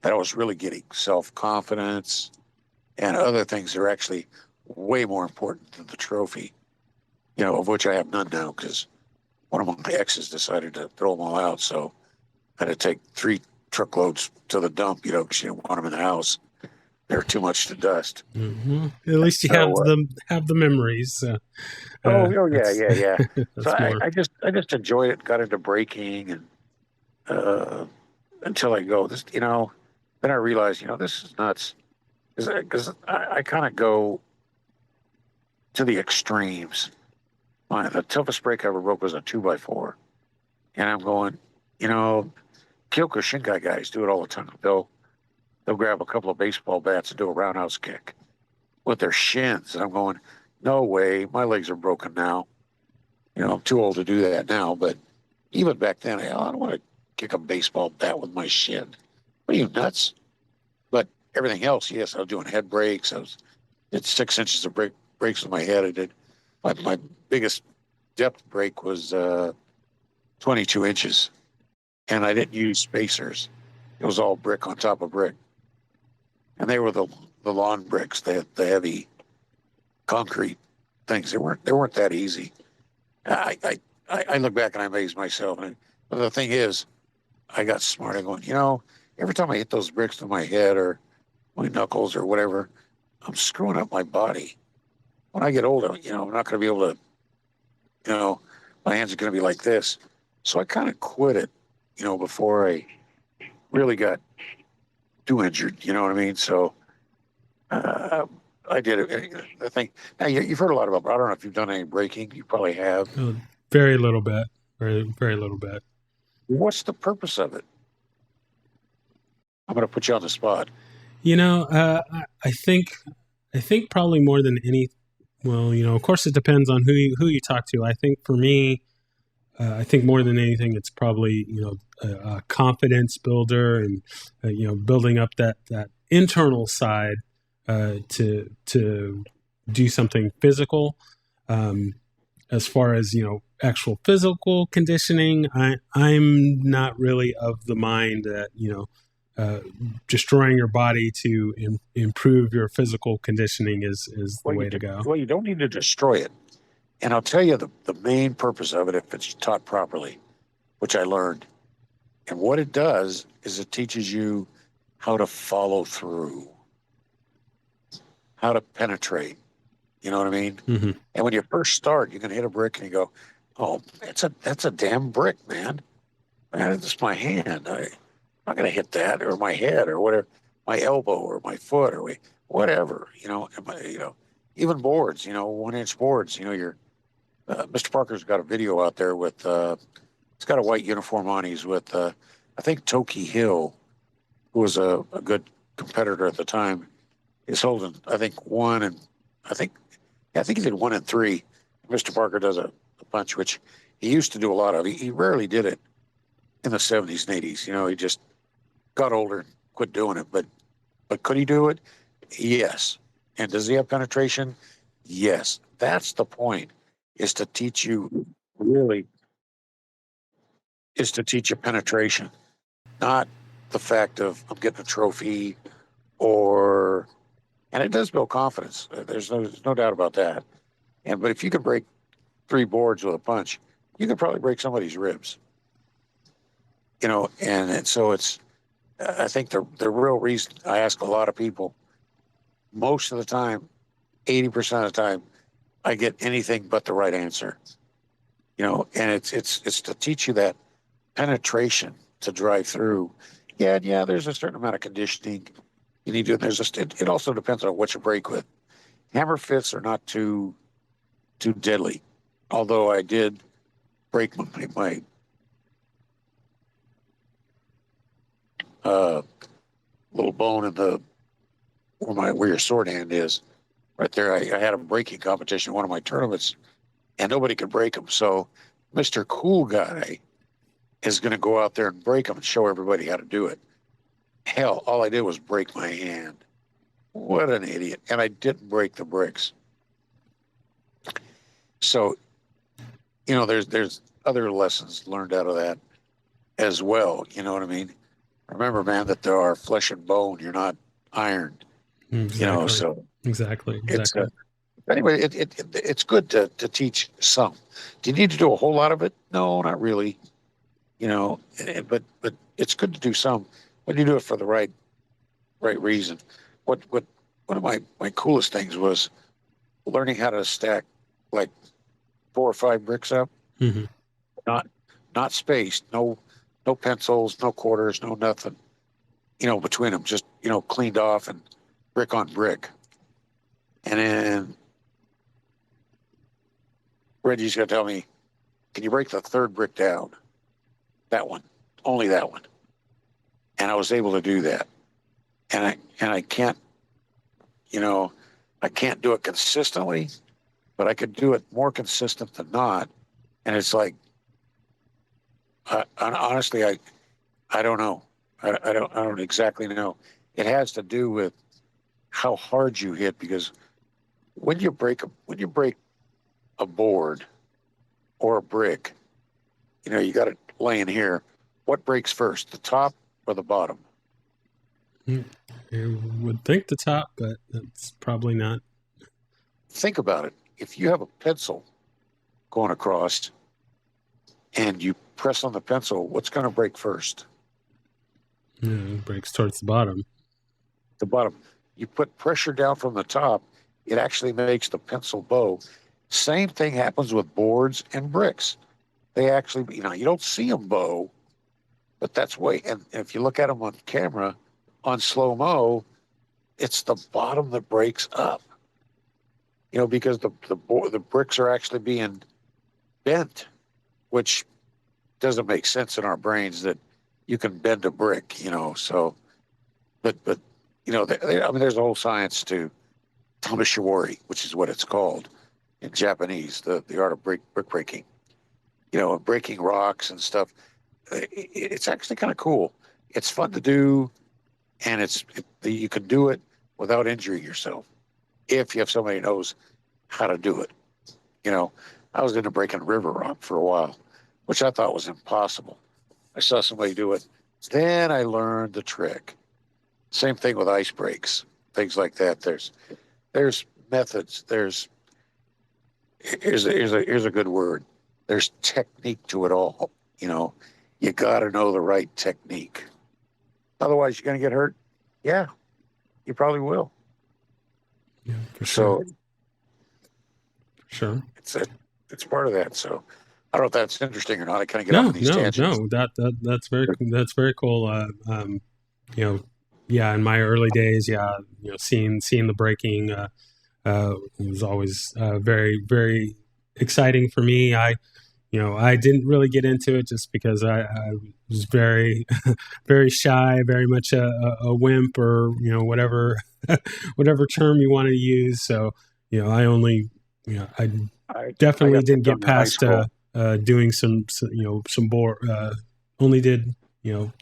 Speaker 2: that I was really getting, self-confidence and other things that are actually way more important than the trophy, of which I have none now because one of my exes decided to throw them all out. So I had to take 3 truckloads to the dump, because she didn't want them in the house. They're too much to dust.
Speaker 1: Mm-hmm. At least you have the memories.
Speaker 2: Yeah.
Speaker 1: That's
Speaker 2: So
Speaker 1: more.
Speaker 2: I just enjoyed it. Got into breaking, and until I go this, then I realized, this is nuts, because I kind of go to the extremes. The toughest break I ever broke was a 2x4, and I'm going, Kyoko Shinkai guys do it all the time. They'll grab a couple of baseball bats and do a roundhouse kick with their shins, and I'm going, no way, my legs are broken now. I'm too old to do that now, but even back then, I don't want to kick a baseball bat with my shin. What are you, nuts? But everything else, yes, I was doing head breaks. Did 6 inches of breaks with my head. I did my biggest depth break was 22 inches, and I didn't use spacers. It was all brick on top of brick, and they were the lawn bricks, the heavy concrete things. They weren't that easy. I look back and I amaze myself. But the thing is, I got smart. I'm going, every time I hit those bricks with my head or my knuckles or whatever, I'm screwing up my body. When I get older, I'm not going to be able to, my hands are going to be like this. So I kind of quit it, before I really got too injured. You know what I mean? So I did it. I think now you've heard a lot about. I don't know if you've done any breaking. You probably have.
Speaker 1: Very little bit. Very, very little bit.
Speaker 2: What's the purpose of it? I'm going to put you on the spot.
Speaker 1: I think probably more than any. Well, of course, it depends on who you talk to. I think for me, I think more than anything, it's probably a confidence builder, and building up that internal side to do something physical. As far as actual physical conditioning, I'm not really of the mind that destroying your body to improve your physical conditioning is the way to go.
Speaker 2: Well, you don't need to destroy it. And I'll tell you the main purpose of it, if it's taught properly, which I learned. And what it does is it teaches you how to follow through, how to penetrate. You know what I mean?
Speaker 1: Mm-hmm.
Speaker 2: And when you first start, you're going to hit a brick and you go, "Oh, that's a damn brick, man. Man, it's my hand. I'm not going to hit that, or my head, or whatever, my elbow, or my foot, or whatever. Even boards. 1-inch boards. You're Mr. Parker's got a video out there with. He's got a white uniform on. He's with I think Toki Hill, who was a good competitor at the time. He's holding I think one and I think he did 1 and 3. Mr. Parker does a bunch, which he used to do a lot of. He rarely did it in the 70s and 80s. He just got older and quit doing it. But could he do it? Yes. And does he have penetration? Yes. That's the point, is to teach you really, is to teach you penetration, not the fact of I'm getting a trophy and it does build confidence. There's no doubt about that. But if you could break 3 boards with a punch, you could probably break somebody's ribs. And so I think the real reason, I ask a lot of people, most of the time, 80% of the time, I get anything but the right answer. And it's to teach you that penetration to drive through. Yeah, there's a certain amount of conditioning you need to do. It also depends on what you break with. Hammer fits are not too deadly, although I did break my little bone in the where your sword hand is, right there. I had a breaking competition in one of my tournaments, and nobody could break them. So Mr. Cool Guy is going to go out there and break them and show everybody how to do it. Hell, all I did was break my hand. What an idiot. And I didn't break the bricks. So, there's other lessons learned out of that as well. You know what I mean? Remember, man, that there are flesh and bone. You're not iron.
Speaker 1: Exactly.
Speaker 2: So
Speaker 1: Exactly.
Speaker 2: it's anyway. It's good to teach some. Do you need to do a whole lot of it? No, not really. But it's good to do some when you do it for the right reason. What one of my coolest things was learning how to stack like 4 or 5 bricks up,
Speaker 1: Mm-hmm.
Speaker 2: not spaced, no pencils, no quarters, no nothing, between them, just cleaned off and brick on brick. And then Reggie's gonna tell me, can you break the 3rd brick down? That one, only that one. And I was able to do that. And I can't, I can't do it consistently, but I could do it more consistent than not. And it's like, honestly, I don't know. I don't exactly know. It has to do with how hard you hit, because when you break a board or a brick, you got it laying here. What breaks first, the top or the bottom?
Speaker 1: I would think the top, but that's probably not.
Speaker 2: Think about it. If you have a pencil going across and you press on the pencil, what's going to break first?
Speaker 1: It breaks towards the bottom.
Speaker 2: The bottom. You put pressure down from the top, it actually makes the pencil bow. Same thing happens with boards and bricks. They actually, you don't see them bow, but that's way. And if you look at them on camera, on slow mo, it's the bottom that breaks up. Because the bricks are actually being bent, which doesn't make sense in our brains that you can bend a brick. So, but I mean, there's a whole science to tamashawari, which is what it's called in Japanese, the art of brick breaking. and breaking rocks and stuff. It's actually kind of cool. It's fun to do, and you can do it without injuring yourself if you have somebody who knows how to do it. You know, I was into breaking river rock for a while, which I thought was impossible. I saw somebody do it. Then I learned the trick. Same thing with ice breaks, things like that. There's methods. Here's a good word. There's technique to it all. You got to know the right technique. Otherwise, you're going to get hurt. Yeah, you probably will.
Speaker 1: Yeah, for sure.
Speaker 2: So
Speaker 1: Sure.
Speaker 2: it's part of that. So I don't know if that's interesting or not. I kind of get off on these tangents.
Speaker 1: No. That's very cool. You know, yeah. In my early days, yeah, seeing the breaking it was always very exciting for me. I didn't really get into it just because I was very very shy, very much a wimp, or whatever whatever term you want to use. So I only I
Speaker 2: I
Speaker 1: definitely
Speaker 2: got
Speaker 1: didn't
Speaker 2: picked
Speaker 1: get
Speaker 2: on in high
Speaker 1: past
Speaker 2: school.
Speaker 1: doing some board. Only did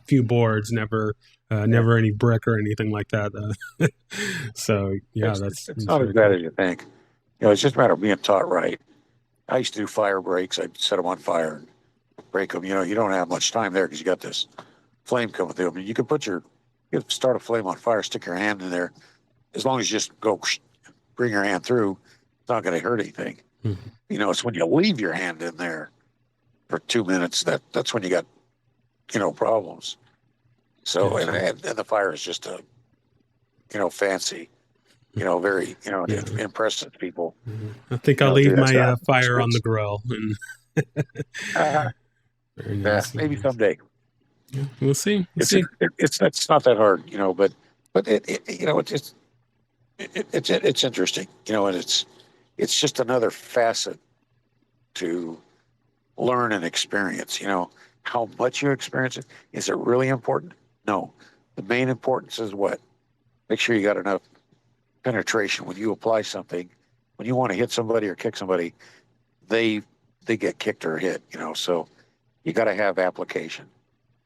Speaker 1: few boards, never any brick or anything like that. So yeah,
Speaker 2: It's
Speaker 1: that's
Speaker 2: not as
Speaker 1: very
Speaker 2: bad
Speaker 1: cool.
Speaker 2: as you think. It's just a matter of being taught right. I used to do fire breaks. I'd set them on fire and break them. You don't have much time there because you got this flame coming through. I mean, you can start a flame on fire, stick your hand in there. As long as you just go, bring your hand through, it's not going to hurt anything.
Speaker 1: Mhm.
Speaker 2: It's when you leave your hand in there for 2 minutes that's when you got problems. So
Speaker 1: Gotcha.
Speaker 2: and the fire is just a fancy, very
Speaker 1: Yeah.
Speaker 2: it impresses people.
Speaker 1: I think I'll leave
Speaker 2: Dude, that's
Speaker 1: my
Speaker 2: got
Speaker 1: fire on the
Speaker 2: experience.
Speaker 1: grill, and very
Speaker 2: Yeah,
Speaker 1: nice.
Speaker 2: maybe someday.
Speaker 1: Yeah, we'll see. We'll
Speaker 2: It's
Speaker 1: see.
Speaker 2: it's not that hard, but it's interesting, and it's just another facet to learn and experience. How much you experience it. Is it really important? No. The main importance is what? Make sure you got enough penetration when you apply something. When you want to hit somebody or kick somebody, they they get kicked or hit. So you got to have application.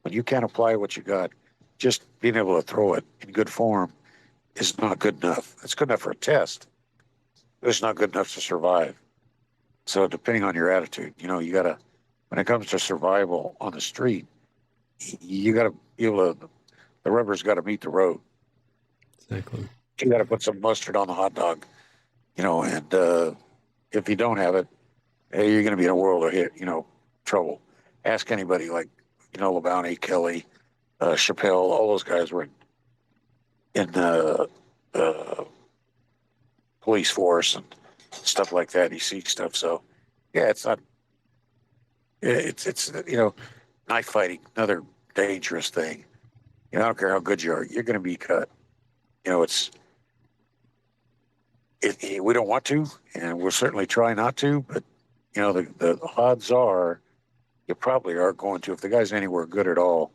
Speaker 2: When you can't apply what you got, just being able to throw it in good form is not good enough. It's good enough for a test, but it's not good enough to survive. So depending on your attitude, you got to, when it comes to survival on the street, you got to be able to, the rubber's got to meet the road.
Speaker 1: Exactly.
Speaker 2: You got to put some mustard on the hot dog, and if you don't have it, hey, you're going to be in a world of trouble. Ask anybody like, LeBounty, Kelly, Chappelle, all those guys were in the police force and stuff like that. You see stuff. So, yeah, it's not, it's knife fighting, another dangerous thing. I don't care how good you are, you're going to be cut. It's, we don't want to, and we'll certainly try not to, but, the odds are you probably are going to. If the guy's anywhere good at all,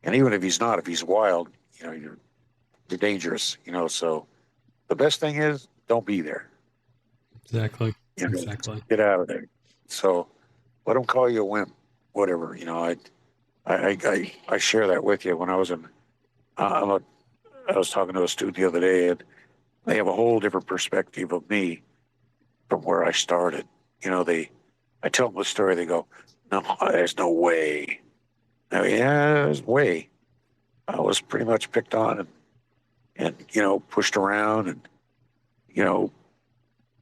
Speaker 2: and even if he's not, if he's wild, you're dangerous, so the best thing is don't be there.
Speaker 1: Exactly.
Speaker 2: You know,
Speaker 1: Exactly.
Speaker 2: get out of there. So let them call you a wimp, whatever. I share that with you. When I was I was talking to a student the other day, and they have a whole different perspective of me from where I started. I tell them the story. They go, "No, there's no way." Yeah, there's way. I was pretty much picked on and pushed around and you know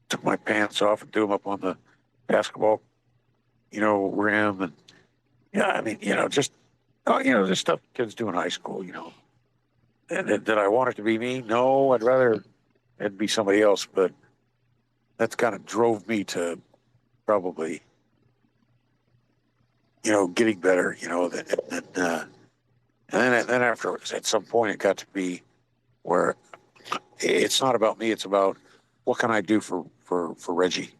Speaker 2: took my pants off and threw them up on the basketball rim and yeah, I mean just just stuff kids do in high school. And did I want it to be me? No, I'd rather it be somebody else. But that's kind of drove me to probably getting better. And then afterwards, at some point, it got to be where it's not about me. It's about what can I do for Reggie.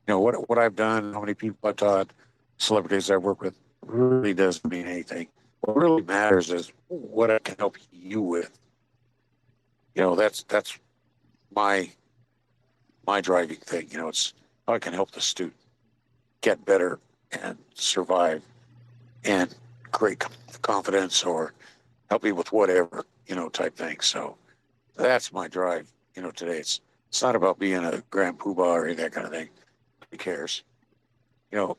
Speaker 2: What I've done, how many people I've taught, celebrities I've worked with, really doesn't mean anything. What really matters is what I can help you with. That's my driving thing. It's how I can help the student. get better and survive and create confidence or help me with whatever, type thing. So that's my drive, today. It's not about being a grand poobah or any of that kind of thing. Who cares?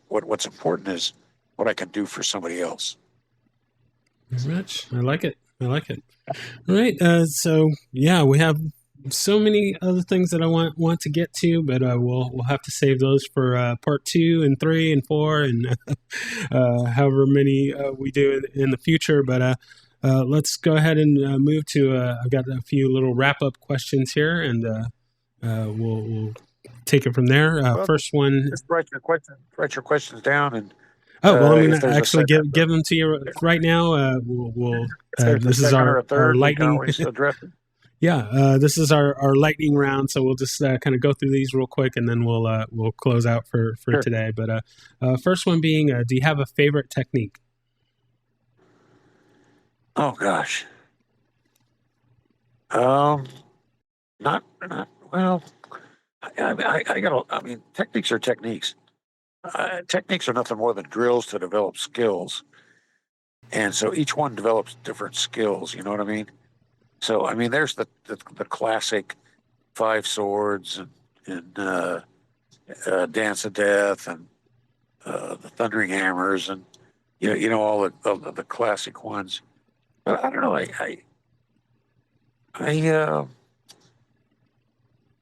Speaker 2: What's important is what I can do for somebody else.
Speaker 1: Very much. I like it. I like it. All right. So yeah, we have so many other things that I want to get to, but we'll have to save those for part 2 and 3 and 4 and however many we do in the future. But let's go ahead and move to. I've got a few little wrap up questions here, and we'll take it from there.
Speaker 2: Well,
Speaker 1: first one.
Speaker 2: Just write your questions down, and
Speaker 1: Oh, well, I'm going
Speaker 2: if
Speaker 1: to
Speaker 2: there's a
Speaker 1: actually
Speaker 2: second,
Speaker 1: give them to you right now.
Speaker 2: if there's a
Speaker 1: This is
Speaker 2: second or
Speaker 1: our
Speaker 2: a third, we can
Speaker 1: lightning.
Speaker 2: always address it.
Speaker 1: Yeah, this is our lightning round. So we'll just kind of go through these real quick, and then we'll close out for
Speaker 2: Sure.
Speaker 1: today. But first one being, do you have a favorite technique?
Speaker 2: Oh gosh. Not well. I mean, techniques are techniques. Techniques are nothing more than drills to develop skills, and so each one develops different skills. You know what I mean? So I mean, there's the classic 5 swords and Dance of Death and the Thundering Hammers and all the classic ones. But I don't know. I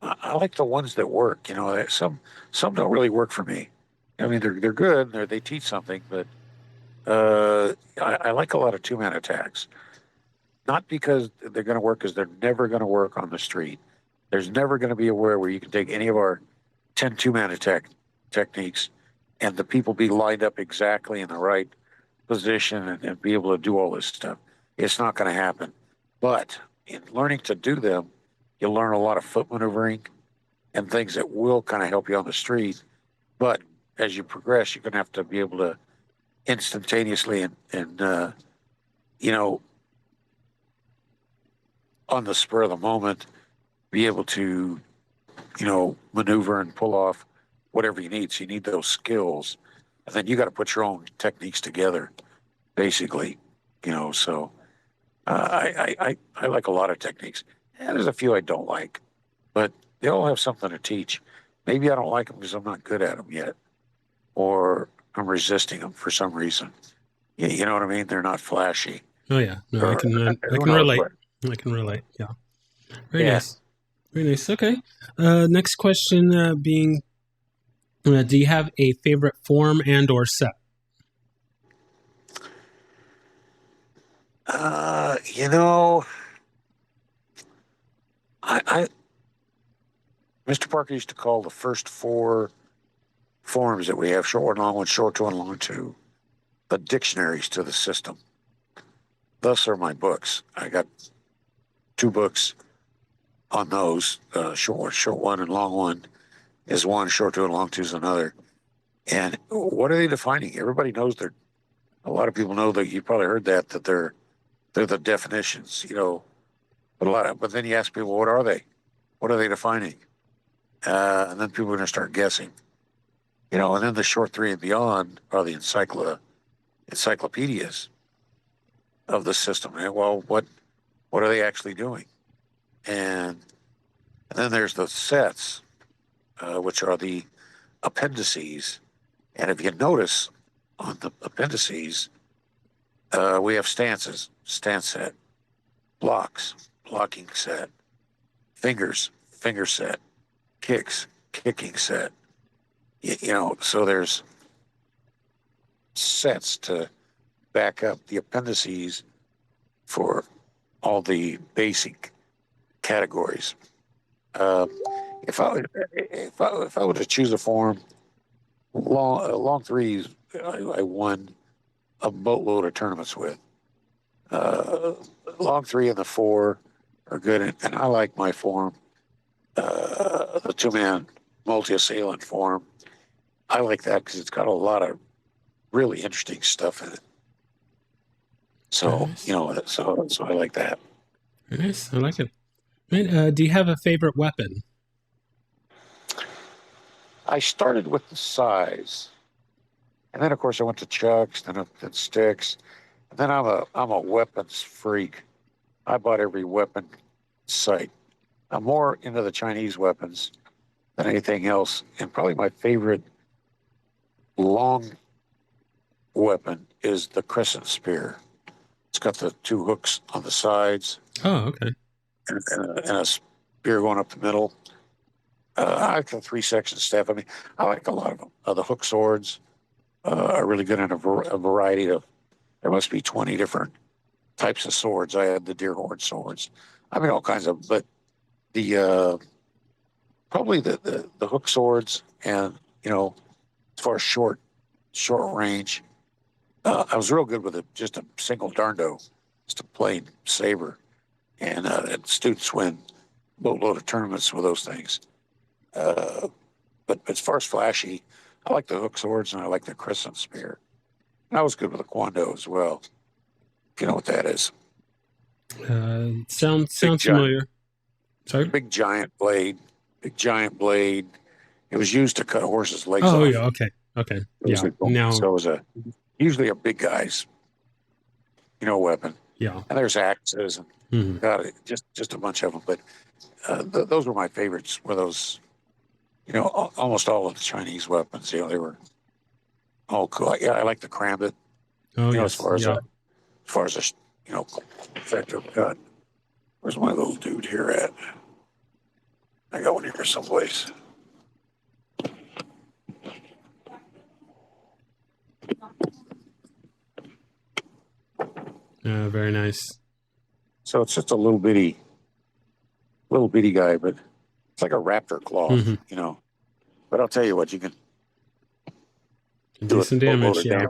Speaker 2: I like the ones that work. Some don't really work for me. I mean, they're good. They teach something, but I like a lot of 2-man attacks. Not because they're going to work, because they're never going to work on the street. There's never going to be a where you can take any of our 10 2-man attack techniques and the people be lined up exactly in the right position and be able to do all this stuff. It's not going to happen. But in learning to do them, you'll learn a lot of foot maneuvering and things that will kind of help you on the street. But as you progress, you're going to have to be able to instantaneously and on the spur of the moment, be able to, maneuver and pull off whatever you need. So you need those skills. And then you got to put your own techniques together, basically. So I like a lot of techniques. And there's a few I don't like, but they all have something to teach. Maybe I don't like them because I'm not good at them yet, or I'm resisting them for some reason. You know what I mean? They're not flashy.
Speaker 1: Oh yeah, no, I can
Speaker 2: Who knows
Speaker 1: relate.
Speaker 2: what?
Speaker 1: I can relate. Yeah, very
Speaker 2: Yeah.
Speaker 1: nice, very nice. Okay, next question being, do you have a favorite form and or set?
Speaker 2: You know, I Mr. Parker used to call the first 4 forms that we have, short one, long one, short 2, and long 2, the dictionaries to the system. Thus are my books. I got 2 books on those. Short 1 and long 1 is one, short 2 and long 2 is another. And what are they defining? Everybody knows they're. A lot of people know that you probably heard that they're the definitions, but then you ask people, what are they? What are they defining? And then people are going to start guessing, and then the short 3 and beyond are the encyclopedias of the system. And, well, what are they actually doing? And then there's the sets, which are the appendices. And if you notice on the appendices, we have stances, stance set, blocks, blocking set, fingers, finger set, kicks, kicking set. So there's sets to back up the appendices for all the basic categories. If I were to choose a form, long 3s, I won a boatload of tournaments with. Long 3 and the 4 are good, and I like my form, the 2-man multi-assailant form. I like that because it's got a lot of really interesting stuff in it. So
Speaker 1: Nice.
Speaker 2: so I like that.
Speaker 1: Very nice. I like it. Right, do you have a favorite weapon?
Speaker 2: I started with the size. And then of course I went to Chuck's, then Sticks, and then I'm a weapons freak. I bought every weapon in sight. I'm more into the Chinese weapons than anything else, and probably my favorite long weapon is the crescent spear. It's got the two hooks on the sides
Speaker 1: Oh, okay.
Speaker 2: and a spear going up the middle. I like the three section staff. I mean, I like a lot of them. The hook swords are really good in a variety of. There must be 20 different types of swords. I had the deer horn swords. I mean, all kinds of. But the probably the hook swords, and as far as short range, I was real good with just a single darndo, just a plain saber, and students win boatload of tournaments with those things. Uh, but as far as flashy, I like the hook swords and I like the crescent spear. And I was good with the Kwando as well. If you know what that is.
Speaker 1: Sounds familiar. Sorry.
Speaker 2: Big giant blade. Big giant blade. It was used to cut horses' legs
Speaker 1: Oh
Speaker 2: off.
Speaker 1: yeah. Okay. Yeah. Now.
Speaker 2: So it was usually a big guy's weapon.
Speaker 1: Yeah.
Speaker 2: And there's axes and got it, just a bunch of them. But those were my favorites. Were those almost all of the Chinese weapons? They were all cool. Yeah, I like the Krambit.
Speaker 1: Oh yes.
Speaker 2: As far as a effective gun. Where's my little dude here at? I got one here someplace.
Speaker 1: Very nice.
Speaker 2: So it's just a little bitty guy, but it's like a raptor claw, But I'll tell you what, you can
Speaker 1: do some damage. Yeah.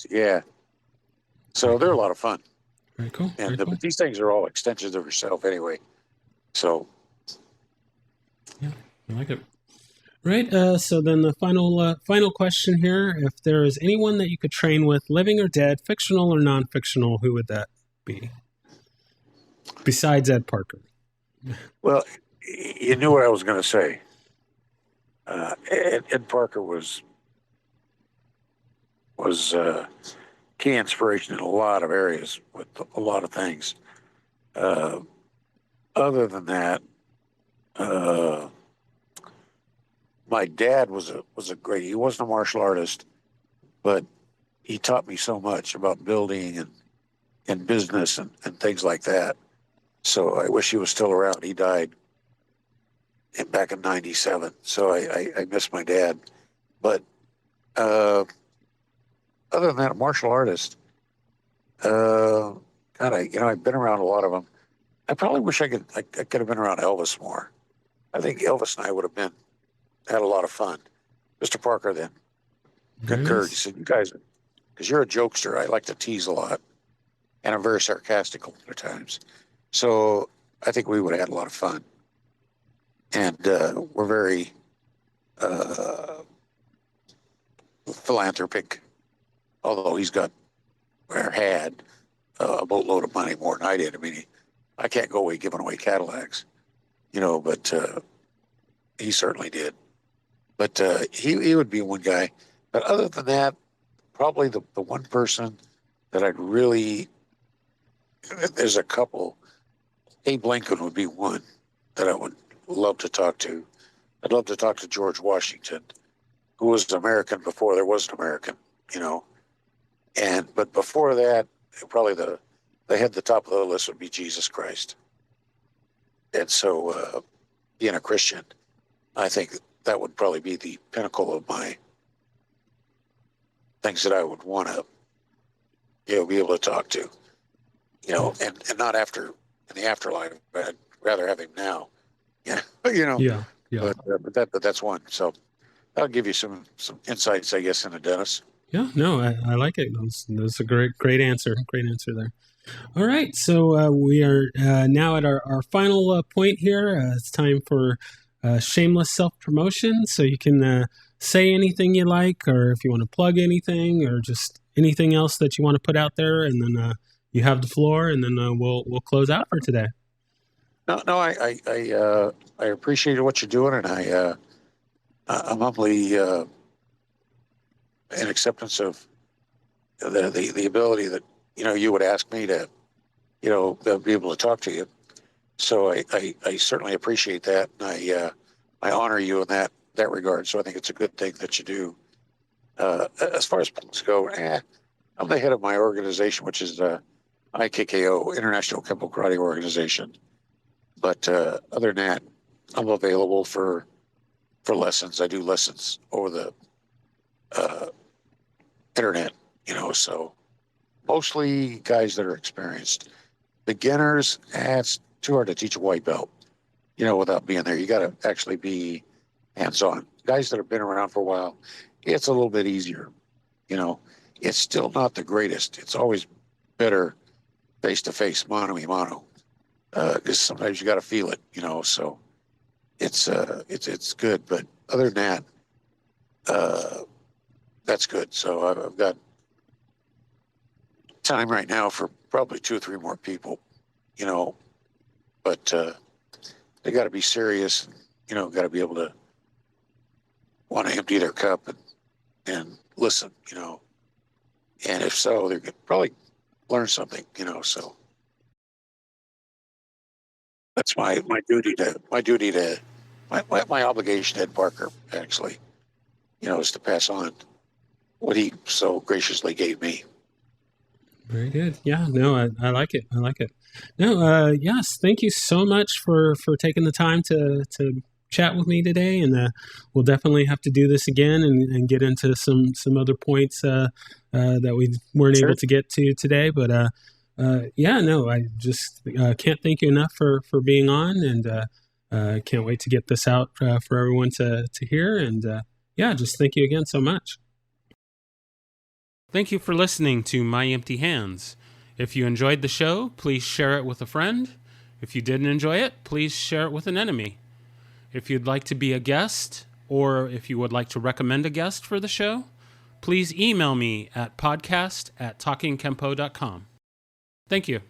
Speaker 2: Yeah. So they're a lot of fun.
Speaker 1: Very cool.
Speaker 2: And
Speaker 1: Very cool.
Speaker 2: These things are all extensions of yourself anyway. So.
Speaker 1: Yeah, I like it. Right. So then the final question here: if there is anyone that you could train with, living or dead, fictional or non-fictional, who would that be? Besides Ed Parker.
Speaker 2: Well, you knew what I was going to say. Ed Parker was key inspiration in a lot of areas with a lot of things. Other than that, my dad was a great. He wasn't a martial artist, but he taught me so much about building and business and things like that. So I wish he was still around. He died back in '97. So I miss my dad. But other than that, a martial artist. God, I've been around a lot of them. I probably wish I could have been around Elvis more. I think Elvis and I would have had a lot of fun. Mr. Parker then concurred. He said, "You guys, because you're a jokester, I like to tease a lot, and I'm very sarcastic a lot of times. So I think we would have had a lot of fun. And we're very philanthropic, although he's got or had a boatload of money more than I did. I mean, I can't go away giving away Cadillacs, but he certainly did. But he would be one guy. But other than that, probably the one person that I'd really, there's a couple. Abe Lincoln would be one that I would love to talk to. I'd love to talk to George Washington, who was American before there was an American, But before that, probably the head at the top of the list would be Jesus Christ. And so, being a Christian, I think that would probably be the pinnacle of my things that I would want to, be able to talk to, and not after in the afterlife. But I'd rather have him now. Yeah,
Speaker 1: Yeah.
Speaker 2: But that's one. So that'll give you some insights, I guess, into Dennis.
Speaker 1: Yeah, no, I like it. That's a great answer. Great answer there. All right, so we are now at our final point here. It's time for shameless self-promotion. So you can say anything you like, or if you want to plug anything, or just anything else that you want to put out there, and then you have the floor, and then we'll close out for today.
Speaker 2: No, I appreciate what you're doing, and I'm humbly an acceptance of the ability that, you would ask me to, be able to talk to you. So I certainly appreciate that. And I honor you in that regard. So I think it's a good thing that you do. As far as things go, I'm the head of my organization, which is IKKO, International Kempo Karate Organization. But other than that, I'm available for lessons. I do lessons over the internet, so mostly guys that are experienced. Beginners, it's too hard to teach a white belt, without being there. You got to actually be hands-on. Guys that have been around for a while, it's a little bit easier. It's still not the greatest. It's always better face-to-face, mano-a-mano, because sometimes you got to feel it, so it's good. But other than that, that's good. So I've got time right now for probably 2 or 3 more people, but they got to be serious, got to be able to want to empty their cup and listen, and if so, they're going to probably learn something, so that's my obligation to Ed Parker, actually, is to pass on what he so graciously gave me.
Speaker 1: Very good. Yeah, no, I like it. I like it. No, yes, thank you so much for taking the time to chat with me today, and we'll definitely have to do this again and get into some other points that we weren't able to get to today. But yeah, no, I just can't thank you enough for being on, and can't wait to get this out for everyone to hear. And yeah, just thank you again so much. Thank you for listening to My Empty Hands. If you enjoyed the show, please share it with a friend. If you didn't enjoy it, please share it with an enemy. If you'd like to be a guest, or if you would like to recommend a guest for the show, please email me at podcast@talkingkempo.com. Thank you.